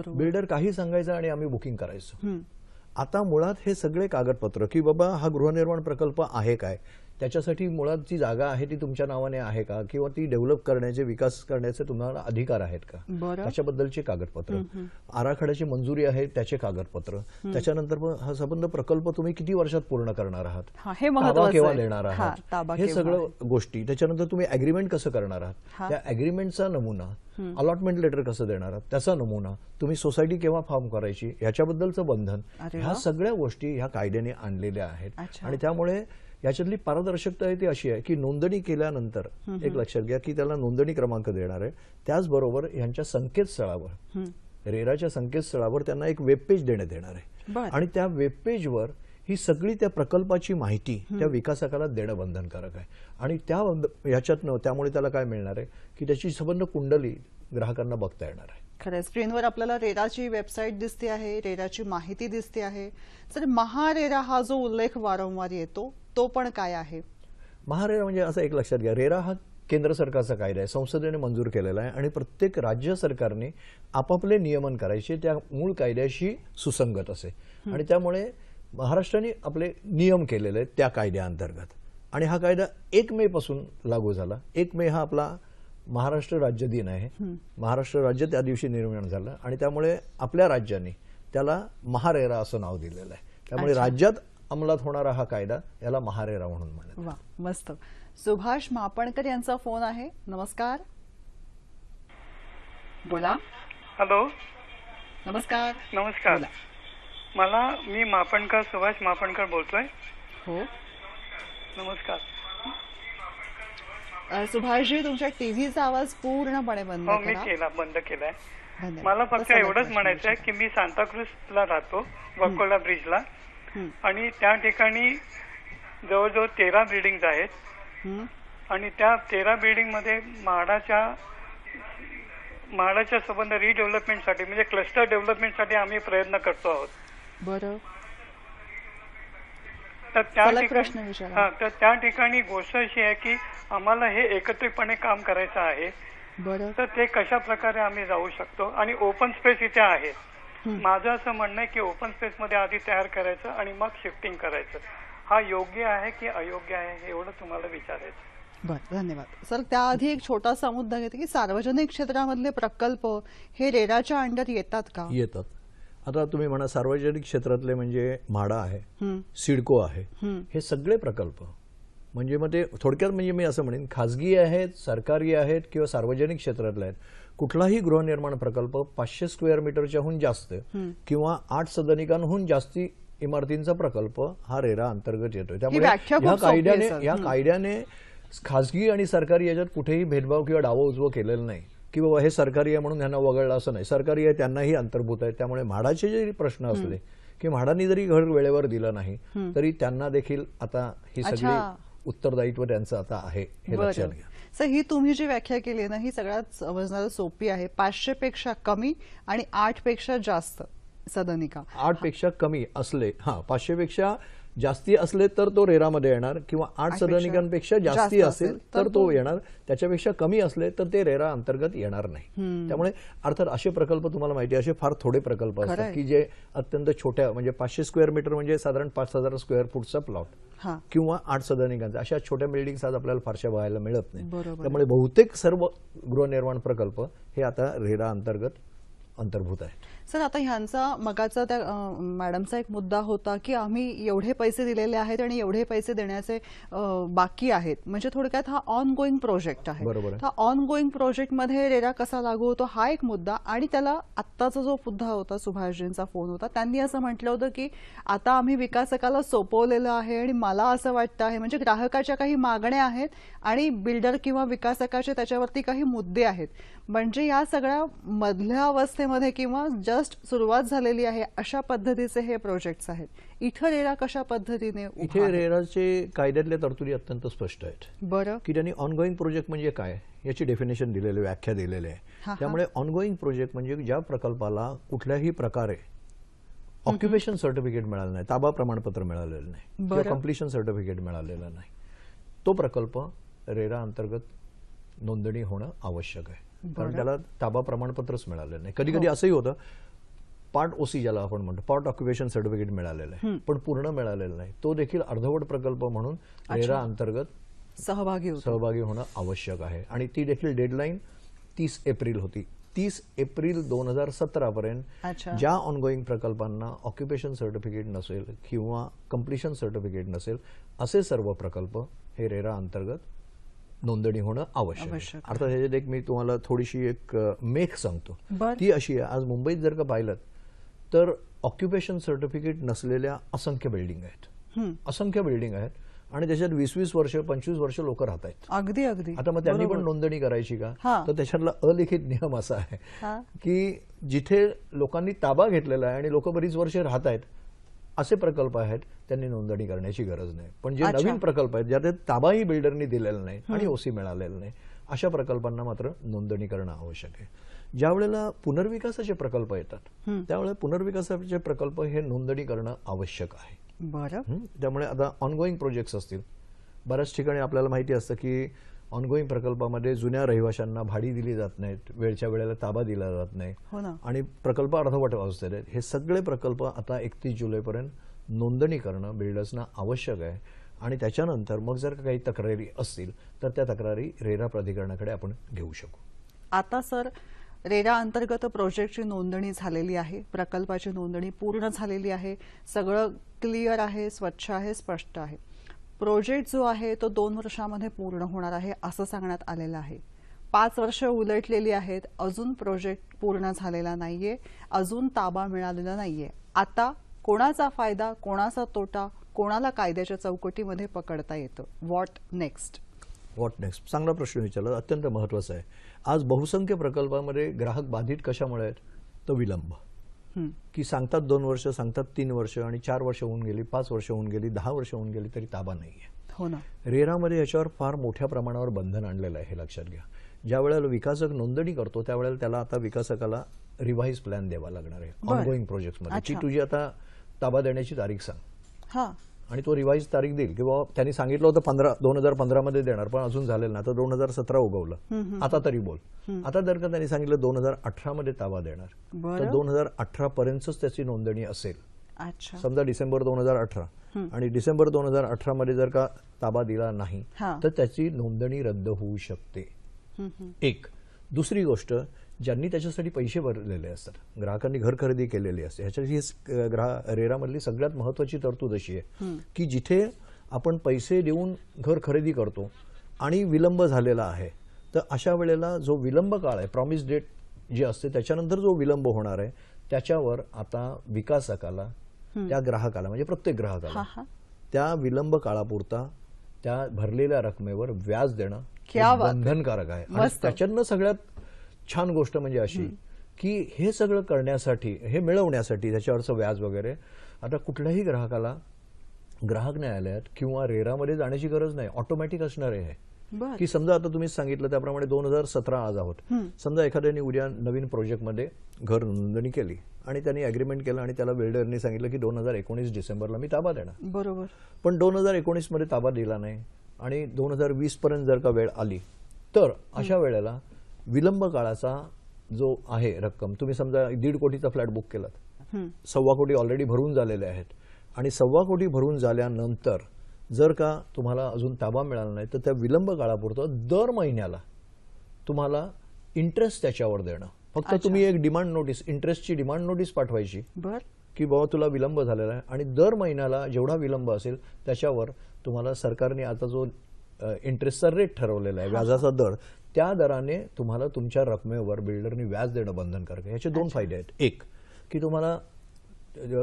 बिल्डर काही सांगायचं आणि आम्ही बुकिंग करायचो आता मुळात हे सगळे कागदपत्र की बाबा हा गृहनिर्माण प्रकल्प आहे काय, त्याच्यासाठी मुळात जी जागा आहे ती तुमच्या नावाने आहे का, किंवा ती डेव्हलप करण्याचे विकास करण्याचे तुम्हाला अधिकार आहेत का, त्याच्याबद्दलची कागदपत्र, आराखड्याची मंजुरी आहे त्याचे कागदपत्र, त्याच्यानंतर हा संबंध प्रकल्प तुम्ही किती वर्षात पूर्ण करणार आहात, ताबा केव्हा देणार आहात, हे सगळं गोष्टी, त्याच्यानंतर तुम्ही अग्रीमेंट कसं करणार आहात, त्या अग्रीमेंटचा नमुना, अलॉटमेंट लेटर कसं देणार आहात त्याचा नमुना, तुम्ही सोसायटी केव्हा फॉर्म करायची याच्याबद्दलचं बंधन, ह्या सगळ्या गोष्टी ह्या कायद्याने आणलेल्या आहेत. आणि त्यामुळे याच्यातली पारदर्शकता आहे ती अशी आहे की नोंदणी केल्यानंतर एक लक्षात घ्या की त्याला नोंदणी क्रमांक देणार आहे, त्याचबरोबर यांच्या संकेतस्थळावर, रेराच्या संकेतस्थळावर त्यांना एक वेबपेज देण्यात येणार आहे आणि त्या वेबपेजवर ही सगळी त्या प्रकल्पाची माहिती त्या विकासकाला देणं बंधनकारक आहे. आणि याच्यातनं त्यामुळे त्याला काय मिळणार आहे की त्याची संबंध कुंडली ग्राहकांना बघता येणार आहे. खरं, स्क्रीनवर आपल्याला रेराची वेबसाईट दिसते आहे, रेराची माहिती दिसते आहे. सर, महारेरा हा जो उल्लेख वारंवार येतो तो पण काय आहे? महारेरा म्हणजे असं एक लक्षात घ्या, रेरा हा केंद्र सरकारचा कायदा आहे, संसदेने मंजूर केलेला आहे आणि प्रत्येक राज्य सरकारने आपापले नियमन करायचे त्या मूळ कायद्याशी सुसंगत असे. आणि त्यामुळे महाराष्ट्राने आपले नियम केलेले आहेत त्या कायद्याअंतर्गत. आणि हा कायदा 1 मे पासून लागू झाला. 1 मे हा आपला महाराष्ट्र राज्य दिन आहे. महाराष्ट्र राज्य त्या दिवशी निर्माण झालं आणि त्यामुळे आपल्या राज्याने त्याला महारेरा असं नाव दिलेलं आहे. त्यामुळे राज्यात अंमलात होणारा हा कायदा याला महारेरा म्हणून म्हणतात. वा, मस्त. सुभाष मापणकर यांचा फोन आहे. नमस्कार. बोला. हॅलो. नमस्कार. नमस्कार. मी मापणकर, सुभाष मापणकर बोलतोय. हो, नमस्कार. सुभाषजी, तुमच्या टीव्हीचा आवाज पूर्णपणे बंद हो, करा. मी बंद केलाय. मला फक्त एवढंच म्हणायचं आहे की मी सांताक्रूजला राहतो, वकोला ब्रिजला, आणि त्या ठिकाणी जवळजवळ 13 बिल्डिंग आहेत आणि त्या 13 बिल्डिंग मध्ये म्हाडाच्या संबंध रिडेव्हलपमेंटसाठी म्हणजे क्लस्टर डेव्हलपमेंटसाठी आम्ही प्रयत्न करतो आहोत. बरं. तर त्या ठिकाणी गोष्ट अशी आहे की आम्हाला हे एकत्रितपणे काम करायचं आहे. बरं. तर ते कशा प्रकारे आम्ही जाऊ शकतो. आणि ओपन स्पेस इथे आहे. माझं असं म्हणणं आहे की ओपन स्पेस मध्ये आधी तयार करायचं आणि मग शिफ्टिंग करायचं. हा योग्य आहे की अयोग्य आहे हे एवढं तुम्हाला विचारायचं. बरं, धन्यवाद. सर, त्याआधी एक छोटासा मुद्दा घेते की सार्वजनिक क्षेत्रामधले प्रकल्प हे रेराच्या अंडर येतात का? येतात. आता तुम्ही म्हणा सार्वजनिक क्षेत्रातले म्हणजे म्हाडा आहे, सिडको आहे, हे सगळे प्रकल्प म्हणजे मग ते थोडक्यात म्हणजे मी असं म्हणेन खाजगी आहेत, सरकारी आहेत किंवा सार्वजनिक क्षेत्रातले आहेत, कुठलाही गृहनिर्माण प्रकल्प 500 स्क्वेअर मीटरच्याहून जास्त किंवा 8 सदनिकांहून जास्ती इमारतींचा प्रकल्प हा रेरा अंतर्गत येतोय. त्यामुळे या कायद्याने खाजगी आणि सरकारी याच्यात कुठेही भेदभाव किंवा डावं उजवं केलेलं नाही की बाबा हे सरकारी आहे म्हणून त्यांना वगळलं, असं नाही. सरकारी आहे त्यांनाही अंतर्भूत आहे. त्यामुळे म्हाडाचे जरी प्रश्न असले की म्हाडानी जरी घर वेळेवर दिलं नाही तरी त्यांना देखील आता ही सगळी उत्तरदायित्व त्यांचं आता आहे हे लक्षात घ्या. सर, ही तुम्ही जी व्याख्या केली ना ही सगळ्यात समजण्याला सोपी आहे. 500 पेक्षा कमी आणि 8 पेक्षा जास्त सदनिका. 8 पेक्षा कमी असले, 500 पेक्षा जास्ती असले तर तो रेरामध्ये येणार किंवा 8 सदनिकांपेक्षा जास्ती असेल तर तो येणार. त्याच्यापेक्षा कमी असले तर ते रेरा अंतर्गत येणार नाही. त्यामुळे अर्थात असे प्रकल्प तुम्हाला माहिती आहे असे फार थोडे प्रकल्प असतात की जे अत्यंत छोट्या म्हणजे 500 स्क्वेअर मीटर म्हणजे साधारण 5000 स्क्वेअर फूटचा प्लॉट किंवा 8 सदनिकांचा अशा छोट्या बिल्डिंग्स आज आपल्याला फारशा बघायला मिळत नाही. त्यामुळे बहुतेक सर्व गृहनिर्माण प्रकल्प हे आता रेरा अंतर्भूत आहे. सर, आता ह्यांचा मगाचा त्या मॅडमचा एक मुद्दा होता की आम्ही एवढे पैसे दिलेले आहेत आणि एवढे पैसे देण्याचे बाकी आहेत, म्हणजे थोडक्यात हा ऑन गोईंग प्रोजेक्ट आहे. हा ऑन गोईंग प्रोजेक्टमध्ये रेरा कसा लागू होतो हा एक मुद्दा. आणि त्याला आत्ताचा जो मुद्दा होता, सुभाषजींचा फोन होता, त्यांनी असं म्हटलं होतं की आता आम्ही विकासकाला सोपवलेलं आहे आणि मला असं वाटतं आहे म्हणजे ग्राहकाच्या काही मागण्या आहेत आणि बिल्डर किंवा विकासकाचे त्याच्यावरती काही मुद्दे आहेत, म्हणजे या सगळ्या मधल्या अवस्थेमध्ये किंवा जस्ट सुरुवात झालेली आहे अशा पद्धतीचे हे प्रोजेक्ट्स आहेत. इथं रेरा कशा पद्धतीने? इथे रेराचे कायद्यातल्या तरतुदी अत्यंत स्पष्ट आहेत. बरं. की त्यांनी ऑनगोईंग प्रोजेक्ट म्हणजे काय याची डेफिनेशन दिलेली, व्याख्या दिलेली आहे. त्यामुळे ऑनगोईंग प्रोजेक्ट म्हणजे ज्या प्रकल्पाला कुठल्याही प्रकारे ऑक्युपेशन सर्टिफिकेट मिळालं नाही, ताबा प्रमाणपत्र मिळालेलं नाही किंवा कम्प्लिशन सर्टिफिकेट मिळालेलं नाही, तो प्रकल्प रेरा अंतर्गत नोंदणी होणं आवश्यक आहे. कारण त्याला ताबा प्रमाणपत्रच मिळालेलं नाही. कधी कधी असंही होतं पार्ट ओसी ज्याला आपण म्हणतो, पार्ट ऑक्युपेशन सर्टिफिकेट मिळालेलं आहे, पण पूर्ण मिळालेलं नाही, तो देखील अर्धवट प्रकल्प म्हणून रेरा अंतर्गत सहभागी होणं आवश्यक आहे. आणि ती देखील डेडलाईन 30 एप्रिल होती. 30 एप्रिल 2017 पर्यंत ज्या ऑनगोईंग प्रकल्पांना ऑक्युपेशन सर्टिफिकेट नसेल किंवा कम्प्लिशन सर्टिफिकेट नसेल असे सर्व प्रकल्प हे रेरा अंतर्गत नोंदणी होणं आवश्यक आहे. अर्थात ह्याच्यात एक मी तुम्हाला थोडीशी एक मेख सांगतो, ती अशी आहे, आज मुंबईत जर का पाहिलं तर ऑक्युपेशन सर्टिफिकेट नसलेल्या असंख्य बिल्डिंग आहेत आणि त्याच्यात 20-20 वर्ष 25 वर्ष लोक राहत आहेत. अगदी अगदी. आता मग त्यांनी पण नोंदणी करायची का? तर त्याच्यातला अलिखित नियम असा आहे की जिथे लोकांनी ताबा घेतलेला आहे आणि लोक बरीच वर्ष राहत आहेत असे प्रकल्प आहेत, त्यांनी नोंदणी करण्याची गरज नाही. पण जे नवीन प्रकल्प आहेत ज्यात ताबाही बिल्डरनी दिलेला नाही आणि ओसी मिळालेलं नाही अशा प्रकल्पांना मात्र नोंदणी करणं आवश्यक आहे. ज्या वेळेला पुनर्विकासाचे प्रकल्प येतात त्यावेळेला पुनर्विकासाचे प्रकल्प हे नोंदणी करणं आवश्यक आहे. बरं. त्यामुळे आता ऑनगोईंग प्रोजेक्ट्स असतील, बऱ्याच ठिकाणी आपल्याला माहिती असतं की ऑनगोईंग प्रकल्पामध्ये जुन्या रहिवाशांना भाडी दिली जात नाहीत, वेळच्या वेळेला ताबा दिला जात नाही आणि प्रकल्प अर्धवट अवस्थेत आहेत. हे सगळे प्रकल्प आता 31 जुलैपर्यंत नोंदणी करणं बिल्डर्सना आवश्यक आहे. आणि त्याच्यानंतर मग जर काही तक्रारी असतील तर त्या तक्रारी रेरा प्राधिकरणाकडे आपण घेऊ शकू. आता सर, रेरा अंतर्गत प्रोजेक्टची नोंदणी झालेली आहे, प्रकल्पाची नोंदणी पूर्ण झालेली आहे, सगळं क्लिअर आहे, स्वच्छ आहे, स्पष्ट आहे. प्रोजेक्ट जो आहे तो 2 वर्षामध्ये पूर्ण होणार आहे असं सांगण्यात आलेलं आहे. 5 वर्ष उलटलेली आहेत, अजून प्रोजेक्ट पूर्ण झालेला नाहीये, अजून ताबा मिळालेला नाहीये. आता कोणाचा फायदा, कोणाचा तोटा, कोणाला कायद्याच्या चौकटीमध्ये पकडता येतं? What next? चांगला प्रश्न विचारला, अत्यंत महत्वाचा आहे. आज बहुसंख्य प्रकल्पामध्ये ग्राहक बाधित कशामुळे आहेत? तर विलंब, की सांगतात 2 वर्ष, सांगतात 3 वर्ष आणि 4 वर्ष होऊन गेली, 5 वर्ष होऊन गेली, 10 वर्ष होऊन गेली तरी ताबा नाहीये. हो ना. रेरामध्ये याच्यावर फार मोठ्या प्रमाणावर बंधन आणलेलं आहे, हे लक्षात घ्या. ज्या वेळेला विकासक नोंदणी करतो त्यावेळेला त्याला आता विकासकाला रिवाइज प्लॅन द्यावा लागणार आहे ऑनगोईंग प्रोजेक्ट्समध्ये, की तुझी आता ताबा देण्याची तारीख सांग. आणि तो रिवाइज तारीख देईल की बाबा त्यांनी सांगितलं होतं 2015 मध्ये देणार, पण अजून झालेलं नाही, आता 2017 उगवलं, आता तरी बोल. आता जर का त्यांनी सांगितलं 2018 मध्ये ताबा देणार, तर 2018 पर्यंतच त्याची नोंदणी असेल. समजा डिसेंबर 2018 आणि डिसेंबर 2018 मध्ये जर का ताबा दिला नाही तर त्याची नोंदणी रद्द होऊ शकते. एक. दुसरी गोष्ट, ज्यांनी त्याच्यासाठी पैसे भरलेले असतात, ग्राहकांनी घर खरेदी केलेली असते, ह्याच्यासाठी रेरामधली सगळ्यात महत्वाची तरतूद अशी आहे की जिथे आपण पैसे देऊन घर खरेदी करतो आणि विलंब झालेला आहे, तर अशा वेळेला जो विलंब काळ आहे, प्रॉमिस डेट जी असते त्याच्यानंतर जो विलंब होणार आहे त्याच्यावर आता विकासकाला, त्या ग्राहकाला म्हणजे प्रत्येक ग्राहकाला त्या विलंब काळापुरता त्या भरलेल्या रकमेवर व्याज देणं बंधनकारक आहे. आणि त्याच्यातनं सगळ्यात छान गोष्ट म्हणजे अशी की हे सगळं करण्यासाठी, हे मिळवण्यासाठी त्याच्यावरचं व्याज वगैरे आता कुठल्याही ग्राहकाला ग्राहक न्यायालयात किंवा रेरामध्ये जाण्याची गरज नाही, ऑटोमॅटिक असणार आहे. की समजा आता तुम्ही सांगितलं त्याप्रमाणे 2017 आज आहोत, समजा एखाद्याने उद्या नवीन प्रोजेक्टमध्ये घर नोंदणी केली आणि त्यांनी अग्रीमेंट केलं आणि त्याला बिल्डरनी सांगितलं की 2019 डिसेंबरला मी ताबा देणार, बरोबर, पण 2019 मध्ये ताबा दिला नाही आणि 2020 पर्यंत जर का वेळ आली तर अशा वेळेला विलंब काळाचा जो आहे रक्कम, तुम्ही समजा 1.5 कोटीचा फ्लॅट बुक केलात, 1.25 कोटी ऑलरेडी भरून झालेले आहेत आणि 1.25 कोटी भरून झाल्यानंतर जर का तुम्हाला अजून ताबा मिळाला नाही तर त्या विलंब काळापुरतं दर महिन्याला तुम्हाला इंटरेस्ट त्याच्यावर देणं. फक्त तुम्ही एक डिमांड नोटीस, इंटरेस्टची डिमांड नोटीस पाठवायची की बाबा तुला विलंब झालेला आहे आणि दर महिन्याला जेवढा विलंब असेल त्याच्यावर तुम्हाला सरकारने आता जो इंटरेस्टचा रेट ठरवलेला आहे, व्याजाचा दर, त्या दराने तुम्हाला तुमच्या रकमेवर बिल्डरने व्याज देणं बंधनकारक आहे. याचे 2 फायदे आहेत. एक की तुम्हाला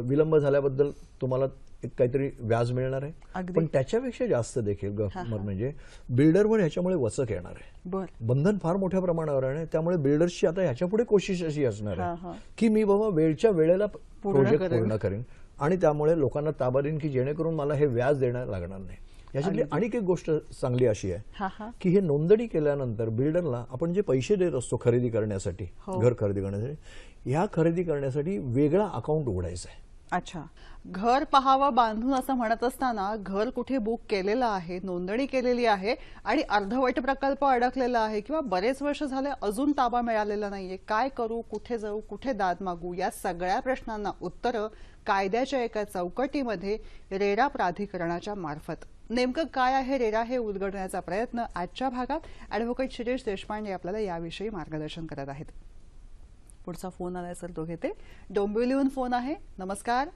विलंब झाल्याबद्दल तुम्हाला काहीतरी व्याज मिळणार आहे, पण त्याच्यापेक्षा जास्त देखील म्हणजे बिल्डरवर ह्याच्यामुळे वचक येणार आहे, बंधन फार मोठ्या प्रमाणावर आहे. त्यामुळे बिल्डर्सची आता ह्याच्या पुढे कोशिश अशी असणार आहे की मी बाबा वेळच्या वेळेला प्रोजेक्ट पूर्ण करेन आणि त्यामुळे लोकांना ताबा देईन की जेणेकरून मला हे व्याज देणं लागणार नाही. याच्यातली आणखी एक गोष्ट चांगली अशी आहे की हे नोंदणी केल्यानंतर बिल्डरला आपण जे पैसे देत असतो खरेदी करण्यासाठी, घर खरेदी करण्यासाठी, ह्या खरेदी करण्यासाठी वेगळा अकाउंट उघडायचा आहे. अच्छा, घर पहावं बांधून असं म्हणत असताना घर कुठे बुक केलेलं आहे, नोंदणी केलेली आहे आणि अर्धवट प्रकल्प अडकलेला आहे किंवा बरेच वर्ष झाले अजून ताबा मिळालेला नाहीये, काय करू, कुठे जाऊ, कुठे दाद मागू, या सगळ्या प्रश्नांना उत्तरं कायद्याच्या एका चौकटीमध्ये रेरा प्राधिकरणाच्या मार्फत. नेमकं काय आहे रेरा हे उलगडण्याचा प्रयत्न आजच्या भागात ॲडव्होकेट शिरीष देशपांडे आपल्याला याविषयी मार्गदर्शन करत आहेत. पुढचा फोन आलाय सर, तो घेते. डोंबिवलीहून फोन आहे. नमस्कार.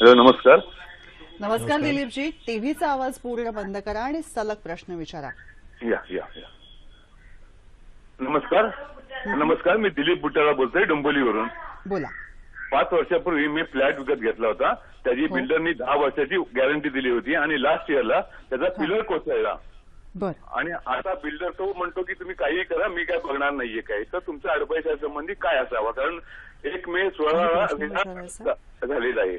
हॅलो, नमस्कार. नमस्कार दिलीपजी, टीव्हीचा आवाज पूर्ण बंद करा आणि सलग प्रश्न विचारा. या या या नमस्कार. नमस्कार, मी दिलीप बुटाला बोलतोय डोंबिवलीवरून. बोला. 5 वर्षापूर्वी मी फ्लॅट विकत घेतला होता. त्याची बिल्डरनी 10 वर्षाची गॅरंटी दिली होती आणि लास्ट इयरला त्याचा पिलर कोसळला. बर. आणि आता बिल्डर तो म्हणतो की तुम्ही काही करा, मी काय बघणार नाहीये काय. तर तुमचा ऍडवाइस यासंबंधी काय असावा, कारण 1 मे 16 झालेला आहे.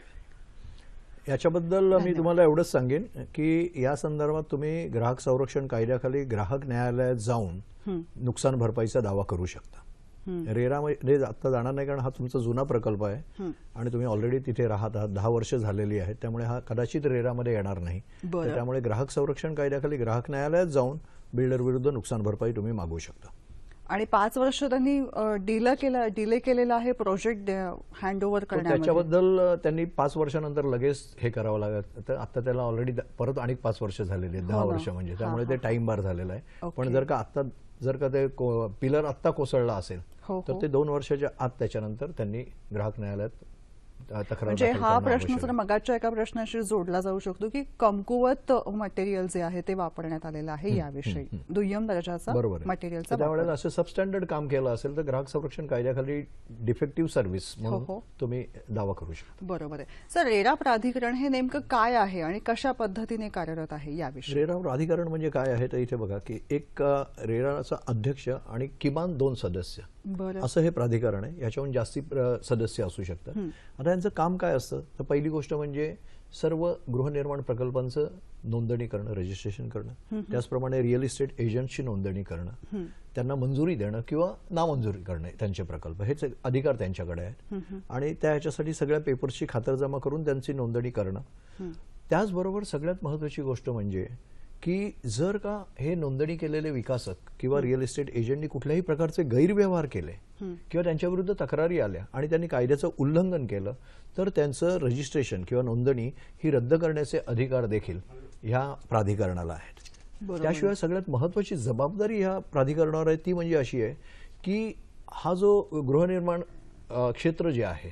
याच्याबद्दल मी तुम्हाला एवढंच सांगेन की या संदर्भात तुम्ही ग्राहक संरक्षण कायद्याखाली ग्राहक न्यायालयात जाऊन नुकसान भरपाईचा दावा करू शकता. रेरामध्ये आता जाणार नाही, कारण हा तुमचा जुना प्रकल्प आहे आणि तुम्ही ऑलरेडी तिथे राहत आहात, 10 वर्ष झालेली आहेत, त्यामुळे हा कदाचित रेरामध्ये येणार नाही. त्यामुळे ग्राहक संरक्षण कायद्याखाली ग्राहक न्यायालयात जाऊन बिल्डर विरुद्ध नुकसान भरपाई तुम्ही मागवू शकता. आणि 5 वर्ष त्यांनी डिले केलेला आहे प्रोजेक्ट हँडओव्हर करण्यामध्ये. त्याच्याबद्दल त्यांनी 5 वर्षानंतर लगेच हे करावं लागत. तर आता त्याला ऑलरेडी परत आणि 5 वर्ष झालेली आहेत, 10 वर्ष म्हणजे, त्यामुळे ते टाइम बार झालेला आहे. पण जर का ते पिलर आत्ता कोसळला असेल तर ते 2 वर्षाच्या आत त्याच्यानंतर त्यांनी ग्राहक न्यायालयात तक्रार. म्हणजे हा प्रश्न जर मगाच्या एका प्रश्नाशी जोडला जाऊ शकतो की कमकुवत मटेरियल जे आहे ते वापरण्यात आलेलं आहे याविषयी, दुय्यम दर्जाचा मटेरियलचा. त्यावेळेला असं सबस्टँडर्ड काम केलं असेल तर ग्राहक संरक्षण कायद्याखाली डिफेक्टिव्ह सर्व्हिस म्हणून तुम्ही दावा करू शकता. बरोबर आहे सर. रेरा प्राधिकरण हे नेमकं काय आहे आणि कशा पद्धतीने कार्यरत आहे याविषयी? रेरा प्राधिकरण म्हणजे काय आहे तर इथे बघा की एक रेराचा अध्यक्ष आणि किमान 2 सदस्य असं हे प्राधिकरण आहे. याच्याहून जास्ती सदस्य असू शकतात. आता यांचं काम काय असतं तर पहिली गोष्ट म्हणजे सर्व गृहनिर्माण प्रकल्पांचं नोंदणी करणं, रजिस्ट्रेशन करणं, त्याचप्रमाणे रिअल इस्टेट एजंटची नोंदणी करणं, त्यांना मंजुरी देणं किंवा नामंजुरी करणं, त्यांचे प्रकल्प हेच अधिकार त्यांच्याकडे आहेत. आणि त्याच्यासाठी सगळ्या पेपर्सची खातरजमा करून त्यांची नोंदणी करणं. त्याचबरोबर सगळ्यात महत्वाची गोष्ट म्हणजे की जर का हे नोंदणी केलेले विकासक किंवा रिअल इस्टेट एजंटनी कुठल्याही प्रकारचे गैरव्यवहार केले किंवा त्यांच्याविरुद्ध तक्रारी आल्या आणि त्यांनी कायद्याचं उल्लंघन केलं तर त्यांचं रजिस्ट्रेशन किंवा नोंदणी ही रद्द करण्याचे अधिकार देखील ह्या प्राधिकरणाला आहेत. त्याशिवाय सगळ्यात महत्वाची जबाबदारी ह्या प्राधिकरणावर आहे ती म्हणजे अशी आहे की हा जो गृहनिर्माण क्षेत्र जे आहे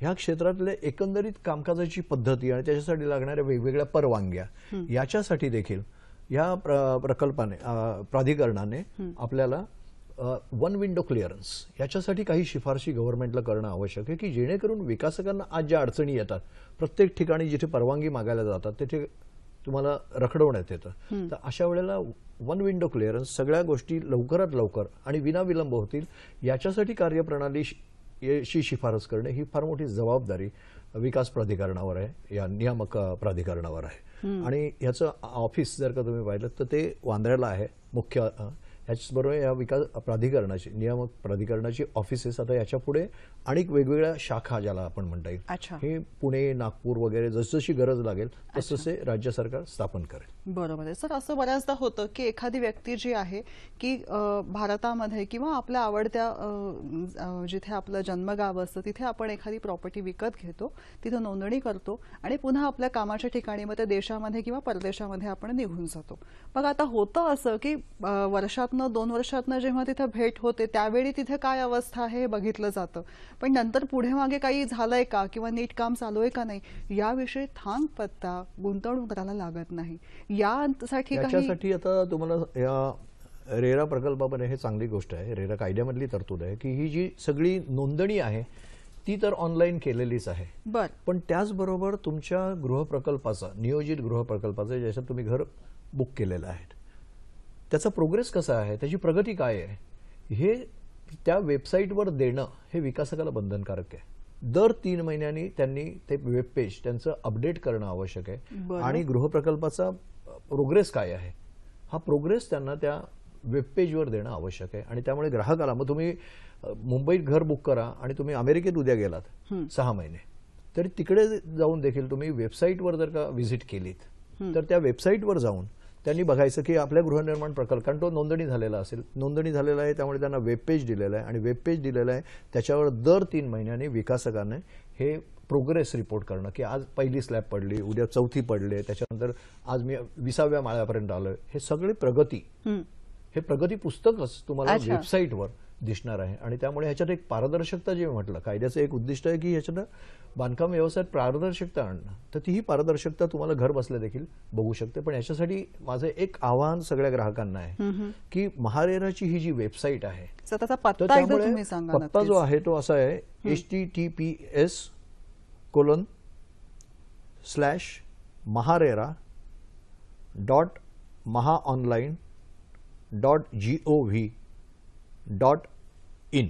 ह्या क्षेत्रातल्या एकंदरीत कामकाजाची पद्धती आणि त्याच्यासाठी लागणाऱ्या वेगवेगळ्या परवानग्या याच्यासाठी देखील या प्राधिकरणाने आपल्याला 1 विंडो क्लिअरन्स याच्यासाठी काही शिफारशी गव्हर्नमेंटला करणं आवश्यक आहे की जेणेकरून विकासकांना आज ज्या अडचणी येतात, प्रत्येक ठिकाणी जिथे परवानगी मागायला जातात तिथे तुम्हाला रखडवण्यात येतं, तर अशा वेळेला 1 विंडो क्लिअरन्स सगळ्या गोष्टी लवकरात लवकर आणि विनाविलंब होतील याच्यासाठी कार्यप्रणालीशी शिफारस करणे ही फार मोठी जबाबदारी विकास प्राधिकरणावर आहे, या नियामक प्राधिकरणावर आहे. आणि याचं ऑफिस जर का तुम्ही पाहिलं तर ते वांद्र्याला आहे मुख्य. याचबरोबर या विकास प्राधिकरणाची, नियामक प्राधिकरणाची ऑफिसेस आता याच्या पुढे अनेक वेगवेगळ्या शाखा ज्याला आपण म्हणता येईल, हे पुणे, नागपूर वगैरे जसजशी गरज लागेल तसतसे राज्य सरकार स्थापन करेल. बरोबर आहे सर. असं बऱ्याचदा होतं की एखादी व्यक्ती जी आहे की भारतामध्ये किंवा आपल्या आवडत्या जिथे आपलं जन्मगाव असतं तिथे आपण एखादी प्रॉपर्टी विकत घेतो, तिथं नोंदणी करतो आणि पुन्हा आपल्या कामाच्या ठिकाणी मग त्या देशामध्ये किंवा परदेशामध्ये आपण निघून जातो. मग आता होतं असं की वर्षातनं 2 वर्षातनं जेव्हा तिथे भेट होते त्यावेळी तिथे काय अवस्था आहे हे बघितलं जातं, पण नंतर पुढे मागे काही झालंय का किंवा नीट काम चालू आहे का नाही याविषयी थांग पत्ता गुंतवणूक करायला लागत नाही. याच्यासाठी आता तुम्हाला या रेरा प्रकल्पामध्ये हे चांगली गोष्ट आहे, रेरा कायद्यामधली तरतूद आहे की ही जी सगळी नोंदणी आहे ती तर ऑनलाईन केलेलीच आहे. पण त्याचबरोबर तुमच्या गृहप्रकल्पाचा, नियोजित गृहप्रकल्पाचा ज्याच्यात तुम्ही घर बुक केलेलं आहे त्याचा प्रोग्रेस कसा आहे, त्याची प्रगती काय आहे, हे त्या वेबसाईटवर देणं हे विकासकाला बंधनकारक आहे. दर 3 महिन्यांनी त्यांनी ते वेब पेज त्यांचं अपडेट करणं आवश्यक आहे. आणि गृहप्रकल्पाचा प्रोग्रेस काय आहे हा प्रोग्रेस त्यांना त्या वेबपेजवर देणं आवश्यक आहे. आणि त्यामुळे ग्राहकाला, मग तुम्ही मुंबईत घर बुक करा आणि तुम्ही अमेरिकेत उद्या गेलात 6 महिने, तरी तिकडे जाऊन देखील तुम्ही वेबसाईटवर जर का व्हिजिट केलीत तर त्या वेबसाईटवर जाऊन त्यांनी बघायचं की आपल्या गृहनिर्माण प्रकल्प, कारण तो नोंदणी झालेला असेल, नोंदणी झालेला आहे, त्यामुळे त्यांना वेबपेज दिलेलं आहे. आणि वेबपेज दिलेलं आहे त्याच्यावर दर 3 महिन्यांनी विकासकाने हे प्रोग्रेस रिपोर्ट करणं की आज पहिली स्लॅब पडली, उद्या चौथी पडली, त्याच्यानंतर आज मी 20व्या माळ्यापर्यंत आलोय. हे सगळे प्रगती, हे प्रगती पुस्तकच तुम्हाला वेबसाईटवर दिसणार आहे. आणि त्यामुळे ह्याच्यात एक पारदर्शकता, जे म्हटलं कायद्याचं एक उद्दिष्ट आहे की ह्याच्यात बांधकाम व्यवसायात पारदर्शकता आणणं, तर ती ही पारदर्शकता तुम्हाला घर बसल्या देखील बघू शकते. पण याच्यासाठी माझं एक आव्हान सगळ्या ग्राहकांना आहे की महारेराची ही जी वेबसाईट आहे, पत्ता जो आहे तो असा आहे https://maharera.mahaonline.gov.in.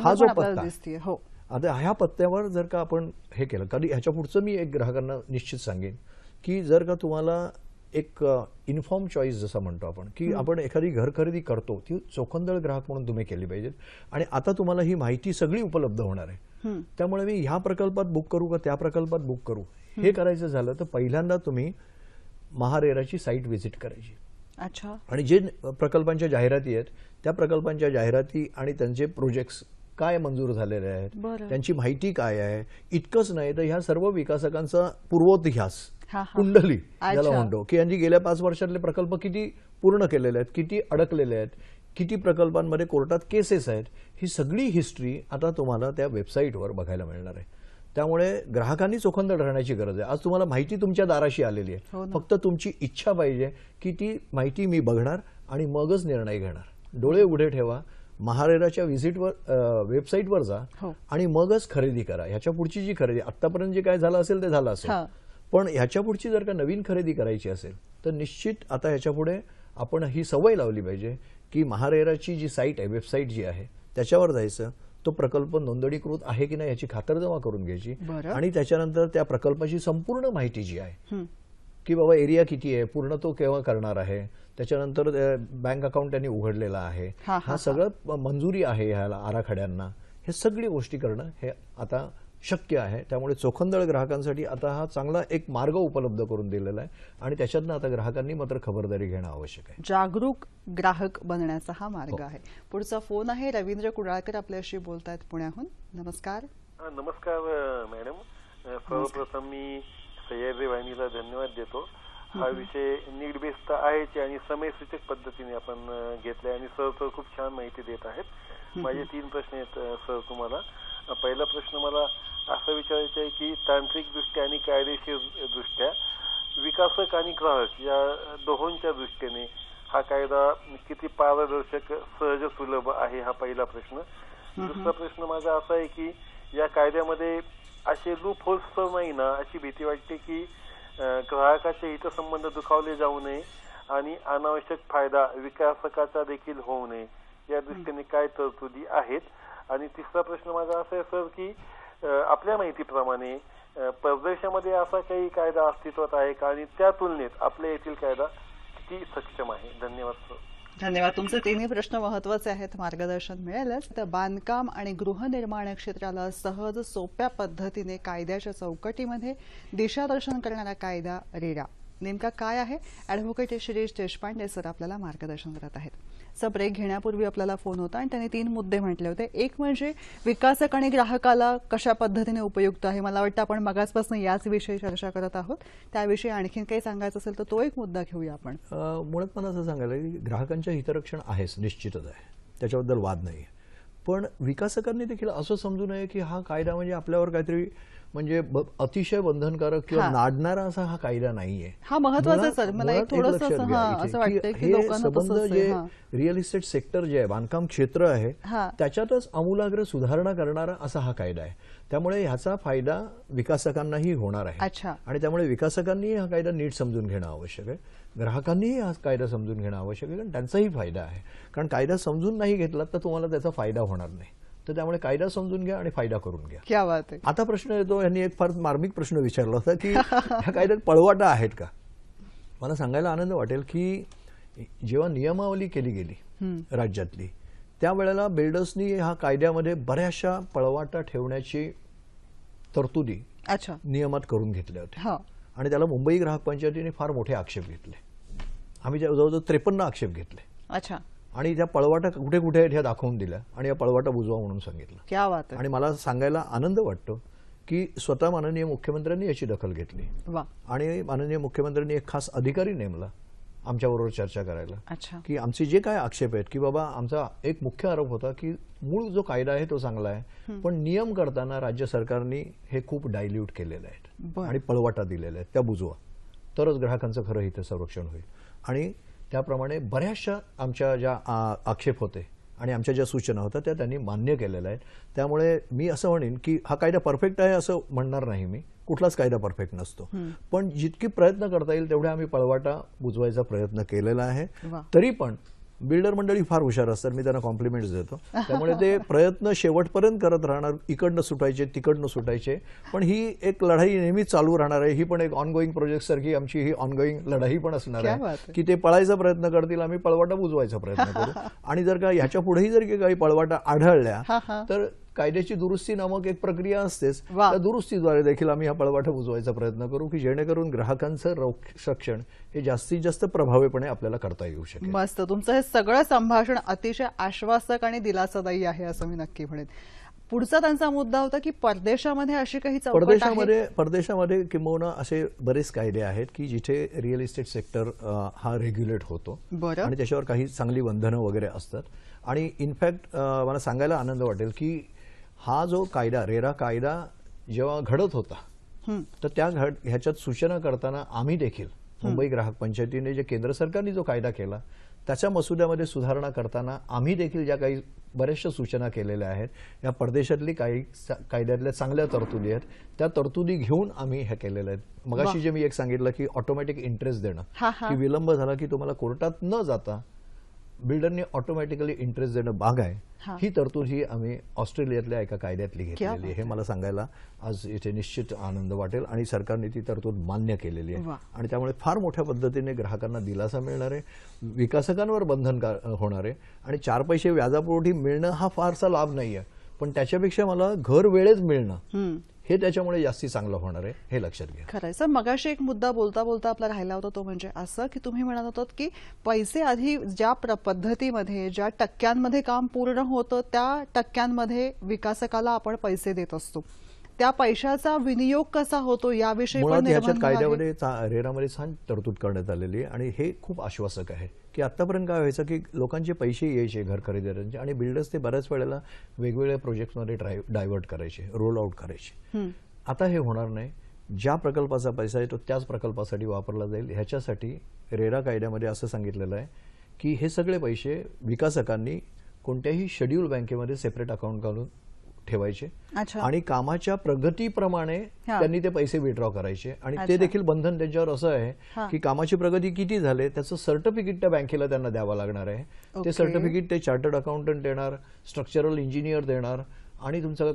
हा जो पत्ता हो. आता ह्या पत्त्यावर जर का आपण हे केलं, कधी ह्याच्या पुढचं मी एक ग्राहकांना निश्चित सांगेन की जर का तुम्हाला एक इन्फॉर्म चॉईस जसं म्हणतो आपण की आपण एखादी घर खरेदी करतो, ती चोखंदळ ग्राहक म्हणून तुम्ही केली पाहिजेत. आणि आता तुम्हाला ही माहिती सगळी उपलब्ध होणार आहे. त्यामुळे मी ह्या प्रकल्पात बुक करू का त्या प्रकल्पात बुक करू, हे करायचं झालं तर पहिल्यांदा तुम्ही महारेराची साईट व्हिजिट करायची. अच्छा. आणि जे प्रकल्पांच्या जाहिराती आहेत त्या प्रकल्पांच्या जाहिराती आणि त्यांचे प्रोजेक्ट्स काय मंजूर झालेले आहेत, त्यांची माहिती काय आहे. इतकंच नाही तर ह्या सर्व विकासकांचा पूर्वोतिहास, कुंडली ज्याला म्हणतो, की यांनी गेल्या 5 वर्षातले प्रकल्प किती पूर्ण केलेले आहेत, किती अडकलेले आहेत, किती प्रकल्पांमध्ये कोर्टात केसेस आहेत, ही सगळी हिस्ट्री आता तुम्हाला त्या वेबसाईटवर बघायला मिळणार आहे. त्यामुळे ग्राहकांनी चोखंदळ राहण्याची गरज आहे. आज तुम्हाला माहिती तुमच्या दाराशी आलेली आहे, फक्त तुमची इच्छा पाहिजे की ती माहिती मी बघणार आणि मगच निर्णय घेणार. डोळे उघडे ठेवा, महारेराच्या वेबसाईटवर जा आणि मगच खरेदी करा. ह्याच्या पुढची जी खरेदी, आतापर्यंत जे काय झालं असेल ते झालं असेल, पण ह्याच्या पुढची जर का नवीन खरेदी करायची असेल तर निश्चित आता ह्याच्या पुढे आपण ही सवय लावली पाहिजे की महारेराची जी साईट आहे, वेबसाईट जी आहे, त्याच्यावर जायचं, तो प्रकल्प नोंदणीकृत आहे की नाही याची खातरजमा करून घ्यायची. आणि त्याच्यानंतर त्या प्रकल्पाची संपूर्ण माहिती जी आहे की बाबा एरिया किती आहे, पूर्ण तो केव्हा करणार आहे, त्याच्यानंतर बँक अकाउंट त्यांनी उघडलेला आहे, हा सगळं मंजुरी आहे ह्याला आराखड्यांना, हे सगळी गोष्टी करणं हे आता शक्य आहे. त्यामुळे चोखंदळ ग्राहकांसाठी आता हा चांगला एक मार्ग उपलब्ध करून दिलेला आहे. आणि त्याच्यातनं आता ग्राहकांनी मात्र खबरदारी घेणं आवश्यक आहे. जागरूक ग्राहक बनण्याचा हा मार्ग आहे. पुढचा फोन आहे, रवींद्र कुडाळकर आपल्याशी बोलतायत पुण्याहून. नमस्कार. नमस्कार मॅडम. सर्वप्रथम मी सह्याद्री वाहिनीला धन्यवाद देतो. हा विषय नीड बेस्ड आहेच आणि समयसूचक पद्धतीने आपण घेतलाय आणि सर तर खूप छान माहिती देत आहेत. माझे 3 प्रश्न आहेत सर तुम्हाला. पहिला प्रश्न मला असं विचारायचं आहे की तांत्रिक दृष्ट्या आणि कायदेशीर दृष्ट्या विकासक आणि ग्राहक या दोहोंच्या दृष्टीने हा कायदा किती पारदर्शक, सहज, सुलभ आहे, हा पहिला प्रश्न. दुसरा प्रश्न माझा असा आहे की या कायद्यामध्ये असे लूप होल्स तर नाही ना, अशी भीती वाटते की ग्राहकाचे हितसंबंध दुखावले जाऊ नये आणि अनावश्यक फायदा विकासकाचा देखील होऊ नये, या दृष्टीने काय तरतुदी आहेत. आणि तिसरा प्रश्न माझा असा आहे सर की आपल्या माहितीप्रमाणे परदेशामध्ये असा काही कायदा अस्तित्वात आहे का आणि त्या तुलनेत आपल्या येथील कायदा किती सक्षम आहे. धन्यवाद सर. धन्यवाद. तुमचे 3ही प्रश्न महत्वाचे आहेत, मार्गदर्शन मिळेलच. तर बांधकाम आणि गृहनिर्माण क्षेत्राला सहज, सोप्या पद्धतीने कायद्याच्या चौकटीमध्ये दिशादर्शन करणारा कायदा रेरा नेमका काय आहे, ॲडव्होकेट शिरीष देशपांडे सर आपल्याला मार्गदर्शन करत आहेत. सर, ब्रेक घेण्यापूर्वी आपल्याला फोन होता आणि त्यांनी 3 मुद्दे म्हटले होते. एक म्हणजे विकासक आणि ग्राहकाला कशा पद्धतीने उपयुक्त आहे. मला वाटतं आपण मगाचपासून याच विषयी चर्चा करत आहोत. त्याविषयी आणखीन काही सांगायचं असेल तर तो एक मुद्दा घेऊया आपण. मुळात मला असं सांगायला की ग्राहकांच्या हितरक्षण आहेच, निश्चितच आहे, त्याच्याबद्दल वाद नाही. पण विकासकांनी देखील असं समजू नये की हा कायदा म्हणजे आपल्यावर काहीतरी म्हणजे अतिशय बंधनकारक किंवा नाडणारा असा हा कायदा नाहीये. हा महत्त्वाचा सर, मला एक थोडंसं असं वाटतं की लोकांना जे रिअल इस्टेट सेक्टर जे आहे, बांधकाम क्षेत्र आहे, त्याच्यातच आमूलाग्र सुधारणा करणारा असा हा कायदा आहे. त्यामुळे ह्याचा फायदा विकासकांनाही होणार आहे. आणि त्यामुळे विकासकांनी हा कायदा नीट समजून घेणं आवश्यक आहे, ग्राहकांनीही हा कायदा समजून घेणं आवश्यक आहे, कारण त्यांचाही फायदा आहे. कारण कायदा समजून नाही घेतला तर तुम्हाला त्याचा फायदा होणार नाही. तर त्यामुळे कायदा समजून घ्या आणि फायदा करून घ्या. क्या बात आहे. आता प्रश्न येतो, यांनी एक फार मार्मिक प्रश्न विचारला होता की ह्या कायद्यात पळवाटा आहेत का. मला सांगायला आनंद वाटेल की जेव्हा नियमावली केली गेली राज्यातली, त्यावेळेला बिल्डर्सनी हा कायद्यामध्ये बऱ्याचशा पळवाटा ठेवण्याची तरतुदी नियमात करून घेतल्या होत्या आणि त्याला मुंबई ग्राहक पंचायतीने फार मोठे आक्षेप घेतले. आम्ही जवळजवळ 53 आक्षेप घेतले आणि त्या पळवाटा कुठे कुठे आहेत ह्या दाखवून दिल्या आणि या पळवाटा बुजवा म्हणून सांगितलं. आणि मला सांगायला आनंद वाटतो की स्वतः माननीय मुख्यमंत्र्यांनी याची दखल घेतली आणि माननीय मुख्यमंत्र्यांनी एक खास अधिकारी नेमला आमच्याबरोबर चर्चा करायला की आमचे जे काय आक्षेप आहेत की बाबा आमचा एक मुख्य आरोप होता की मूळ जो कायदा आहे तो चांगला आहे, पण नियम करताना राज्य सरकारने हे खूप डायल्यूट केलेले आहेत आणि पळवाटा दिलेला आहे, त्या बुजवा, तरच ग्राहकांचं खरं इथे संरक्षण होईल. आणि त्याप्रमाणे बऱ्याचशा आमच्या ज्या आक्षेप होते आणि आमच्या ज्या सूचना होत्या त्या त्यांनी मान्य केलेल्या आहेत. त्यामुळे मी असं म्हणेन की हा कायदा परफेक्ट आहे असं म्हणणार नाही मी, कुठलाच कायदा परफेक्ट नसतो, पण जितकी प्रयत्न करता येईल तेवढे आम्ही पळवाटा बुजवायचा प्रयत्न केलेला आहे. तरी पण बिल्डर मंडळी फार हुशार असतात, मी त्यांना कॉम्प्लिमेंट्स देतो. त्यामुळे ते प्रयत्न शेवटपर्यंत करत राहणार, इकडनं सुटायचे तिकडनं सुटायचे, पण ही एक लढाई नेहमी चालू राहणार आहे. ही पण एक ऑनगोईंग प्रोजेक्ट सारखी आमची ही ऑनगोईंग लढाई पण असणार आहे की ते पळायचा प्रयत्न करतील, आम्ही पळवाटा बुजवायचा प्रयत्न करू. आणि जर का ह्याच्या पुढेही जर काही पळवाटा आढळल्या तर कायद्याची दुरुस्ती नामक एक प्रक्रिया असतेच, त्या दुरुस्तीद्वारे देखील आम्ही हा पळवाटा बुजवायचा प्रयत्न करू की जेणेकरून ग्राहकांचं रक्षण हे जास्तीत जास्त प्रभावीपणे आपल्याला करता येऊ शकेल. मस्त, तुमचं हे सगळं संभाषण अतिशय आश्वासक आणि दिलासादायी आहे असं मी नक्की म्हणेन. पुढचा त्यांचा मुद्दा होता की परदेशामध्ये अशी काही परदेशामध्ये किंबहुना असे बरेच कायदे आहेत की जिथे रिअल इस्टेट सेक्टर हा रेग्युलेट होतो आणि त्याच्यावर काही चांगली बंधनं वगैरे असतात. आणि इनफॅक्ट मला सांगायला आनंद वाटेल की हा जो कायदा, रेरा कायदा जेव्हा घडत होता तर त्या ह्याच्यात सूचना करताना आम्ही देखील मुंबई ग्राहक पंचायतीने जे केंद्र सरकारने जो कायदा केला त्याच्या मसुद्यामध्ये सुधारणा करताना आम्ही देखील ज्या काही बऱ्याचशा सूचना केलेल्या आहेत, या परदेशातली काही कायद्यातल्या चांगल्या तरतुदी आहेत, त्या तरतुदी घेऊन आम्ही हे केलेल्या आहेत. मगाशी जे मी एक सांगितलं की ऑटोमॅटिक इंटरेस्ट देणं, की विलंब झाला की तुम्हाला कोर्टात न जाता बिल्डरने ऑटोमॅटिकली इंटरेस्ट देणं भाग आहे, ही तरतूद ही आम्ही ऑस्ट्रेलियातल्या एका कायद्यातली घेतलेली आहे. हे मला सांगायला आज इथे निश्चित आनंद वाटेल आणि सरकारने ती तरतूद मान्य केलेली आहे आणि त्यामुळे फार मोठ्या पद्धतीने ग्राहकांना दिलासा मिळणार आहे, विकासकांवर बंधन होणार आहे आणि 4 पैसे व्याजापोटी मिळणं हा फारसा लाभ नाहीये, पण त्याच्यापेक्षा मला घर वेळेत मिळणं हे त्याच्यामुळे जास्ती चांगलं होणार आहे, हे लक्षात घ्या. खरंय सर, मगाशी एक मुद्दा बोलता बोलता आपला राहिला होता, तो म्हणजे असं की तुम्ही म्हणत होतात की पैसे आधी ज्या पद्धतीमध्ये ज्या टक्क्यांमध्ये काम पूर्ण होतं त्या टक्क्यांमध्ये विकासकाला आपण पैसे देत असतो, त्या पैशाचा विनियोग कसा होतो याविषयी पण कायद्यामध्ये रेरामध्ये छान तरतूद करण्यात आलेली आहे आणि हे खूप आश्वासक आहे की आतापर्यंत काय व्हायचं की लोकांचे पैसे यायचे घर खरेदीदारांचे आणि बिल्डर्स ते बऱ्याच वेळेला वेगवेगळ्या प्रोजेक्टमध्ये डायव्हर्ट करायचे, रोल आउट करायचे. आता हे होणार नाही. ज्या प्रकल्पाचा पैसा आहे तो त्याच प्रकल्पासाठी वापरला जाईल. ह्याच्यासाठी रेरा कायद्यामध्ये असं सांगितलेलं आहे की हे सगळे पैसे विकासकांनी कोणत्याही शेड्यूल बँकेमध्ये सेपरेट अकाउंट घालून ठेवायचे आणि कामाच्या प्रगतीप्रमाणे त्यांनी ते पैसे विड्रॉ करायचे आणि ते देखील बंधन त्यांच्यावर असं आहे की कामाची प्रगती किती झाले त्याचं सर्टिफिकेट त्या बँकेला त्यांना द्यावं लागणार आहे. ते सर्टिफिकेट ते चार्टर्ड अकाउंटंट देणार, स्ट्रक्चरल इंजिनियर देणार आणि तुमचा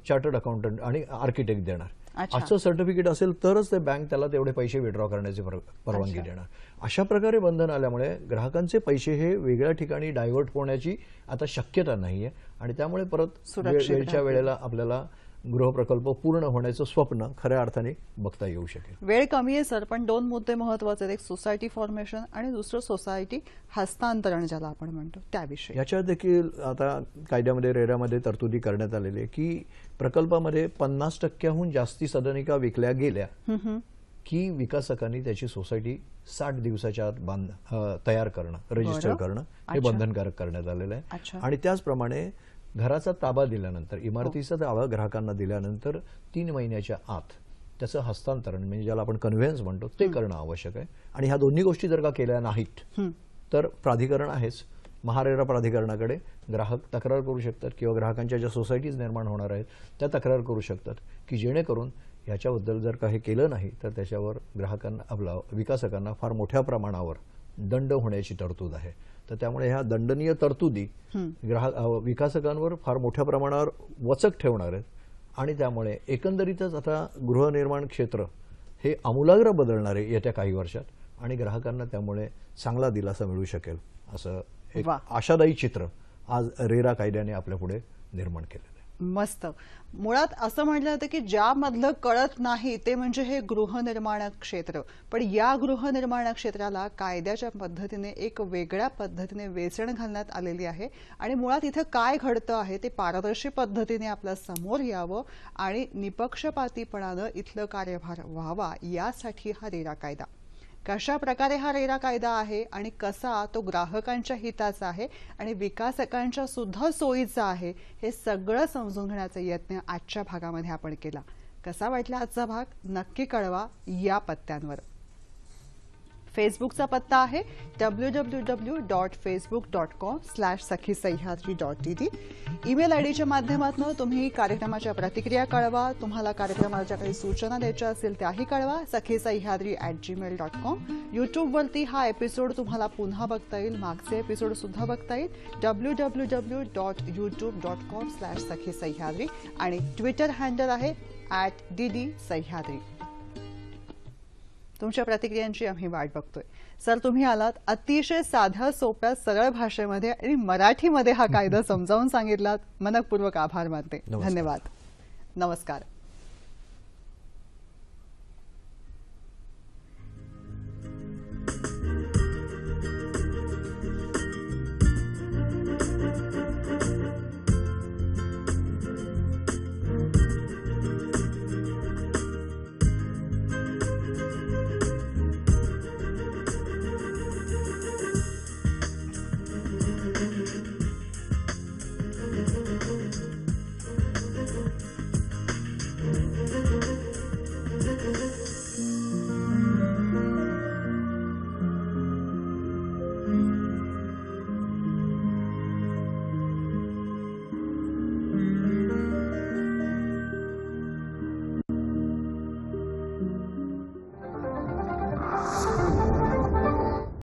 चार्टर्ड अकाउंटंट आणि आर्किटेक्ट देणार. असं सर्टिफिकेट असेल तरच ते बँक त्याला तेवढे पैसे विड्रॉ करण्याची परवानगी देणार. अशा प्रकारे बंधन आल्यामुळे ग्राहकांचे पैसे हे वेगळ्या ठिकाणी डायव्हर्ट होण्याची आता शक्यता नाहीये आणि त्यामुळे परत वेळच्या वेळेला आपल्याला गृहप्रकल्प पूर्ण होण्याचं स्वप्न खऱ्या अर्थाने बघता येऊ शकेल. वेळ कमी आहे सर, पण 2 मुद्दे महत्वाचे आहेत. एक सोसायटी फॉर्मेशन आणि दुसरं सोसायटी हस्तांतरण ज्याला आपण म्हणतो त्याविषयी. याच्यात देखील आता कायद्यामध्ये रेरामध्ये तरतुदी करण्यात आलेली आहे की प्रकल्पामध्ये 50% जास्ती सदनिका विकल्या गेल्या की विकासकांनी त्याची सोसायटी 60 दिवसाच्या आत तयार करणं, रजिस्टर करणं हे बंधनकारक करण्यात आलेलं आहे. आणि त्याचप्रमाणे घराचा ताबा दिल्यानंतर, इमारतीचा ताबा ग्राहकांना दिल्यानंतर 3 महिन्याच्या आत त्याचं हस्तांतरण म्हणजे ज्याला आपण कन्व्हेन्स म्हणतो ते करणं आवश्यक आहे. आणि ह्या दोन्ही गोष्टी जर का केल्या नाहीत तर प्राधिकरण आहेच, महारेरा प्राधिकरणाकडे ग्राहक तक्रार करू शकतात किंवा ग्राहकांच्या ज्या सोसायटीज निर्माण होणार आहेत त्या तक्रार करू शकतात की जेणेकरून याच्याबद्दल जर काही केलं नाही तर त्याच्यावर ग्राहकांना आपला विकासकांना फार मोठ्या प्रमाणावर दंड होण्याची तरतूद आहे. तर त्यामुळे ह्या दंडनीय तरतुदी विकासकांवर फार मोठ्या प्रमाणावर वचक ठेवणार आहेत आणि त्यामुळे एकंदरीतच आता गृहनिर्माण क्षेत्र हे आमूलाग्र बदलणार आहे येत्या काही वर्षात आणि ग्राहकांना त्यामुळे चांगला दिलासा मिळू शकेल असं एक वा. आशादायी चित्र आज रेरा कायद्याने आपल्या पुढे निर्माण केलेलं आहे. मस्त. मुळात असं म्हटलं जातं की ज्यामधलं कळत नाही ते म्हणजे हे गृहनिर्माण क्षेत्र. पण या गृहनिर्माण क्षेत्राला कायद्याच्या पद्धतीने एक वेगळ्या पद्धतीने वेचण घालण्यात आलेली आहे आणि मुळात इथं काय घडतं आहे ते पारदर्शी पद्धतीने आपल्या समोर यावं आणि निपक्षपातीपणानं इथलं कार्यभार व्हावा यासाठी हा रेरा कायदा. कशा प्रकारे हा रेरा कायदा आहे आणि कसा तो ग्राहकांच्या हिताचा आहे आणि विकासकांच्या सुद्धा सोयीचा आहे हे सगळं समजून घेण्याचा यत्न आजच्या भागामध्ये आपण केला. कसा वाटला आजचा भाग नक्की कळवा या पत्त्यांवर. फेसबुकचा पत्ता आहे www.facebook.com/sakhisayhadri.tv. ईमेल आयडीच्या माध्यमातून तुम्ही कार्यक्रमाच्या प्रतिक्रिया कळवा. तुम्हाला कार्यक्रमाच्या काही सूचना द्यायच्या असेल त्याही कळवा. sakhisayhadri@gmail.com. युट्यूबवरती हा एपिसोड तुम्हाला पुन्हा बघता येईल. मागचे एपिसोड सुद्धा बघता येईल. www.youtube.com/sakhisayhadri आणि ट्विटर हँडल आहे @ddsahyadri. तुमच्या प्रतिक्रियांची आम्ही वाट बघतोय. सर, तुम्ही आलात, अतिशय साध्या सोप्या सरळ भाषेमध्ये आणि मराठीमध्ये हा कायदा समजावून सांगितलात. मनपूर्वक आभार मानते. धन्यवाद. नमस्कार.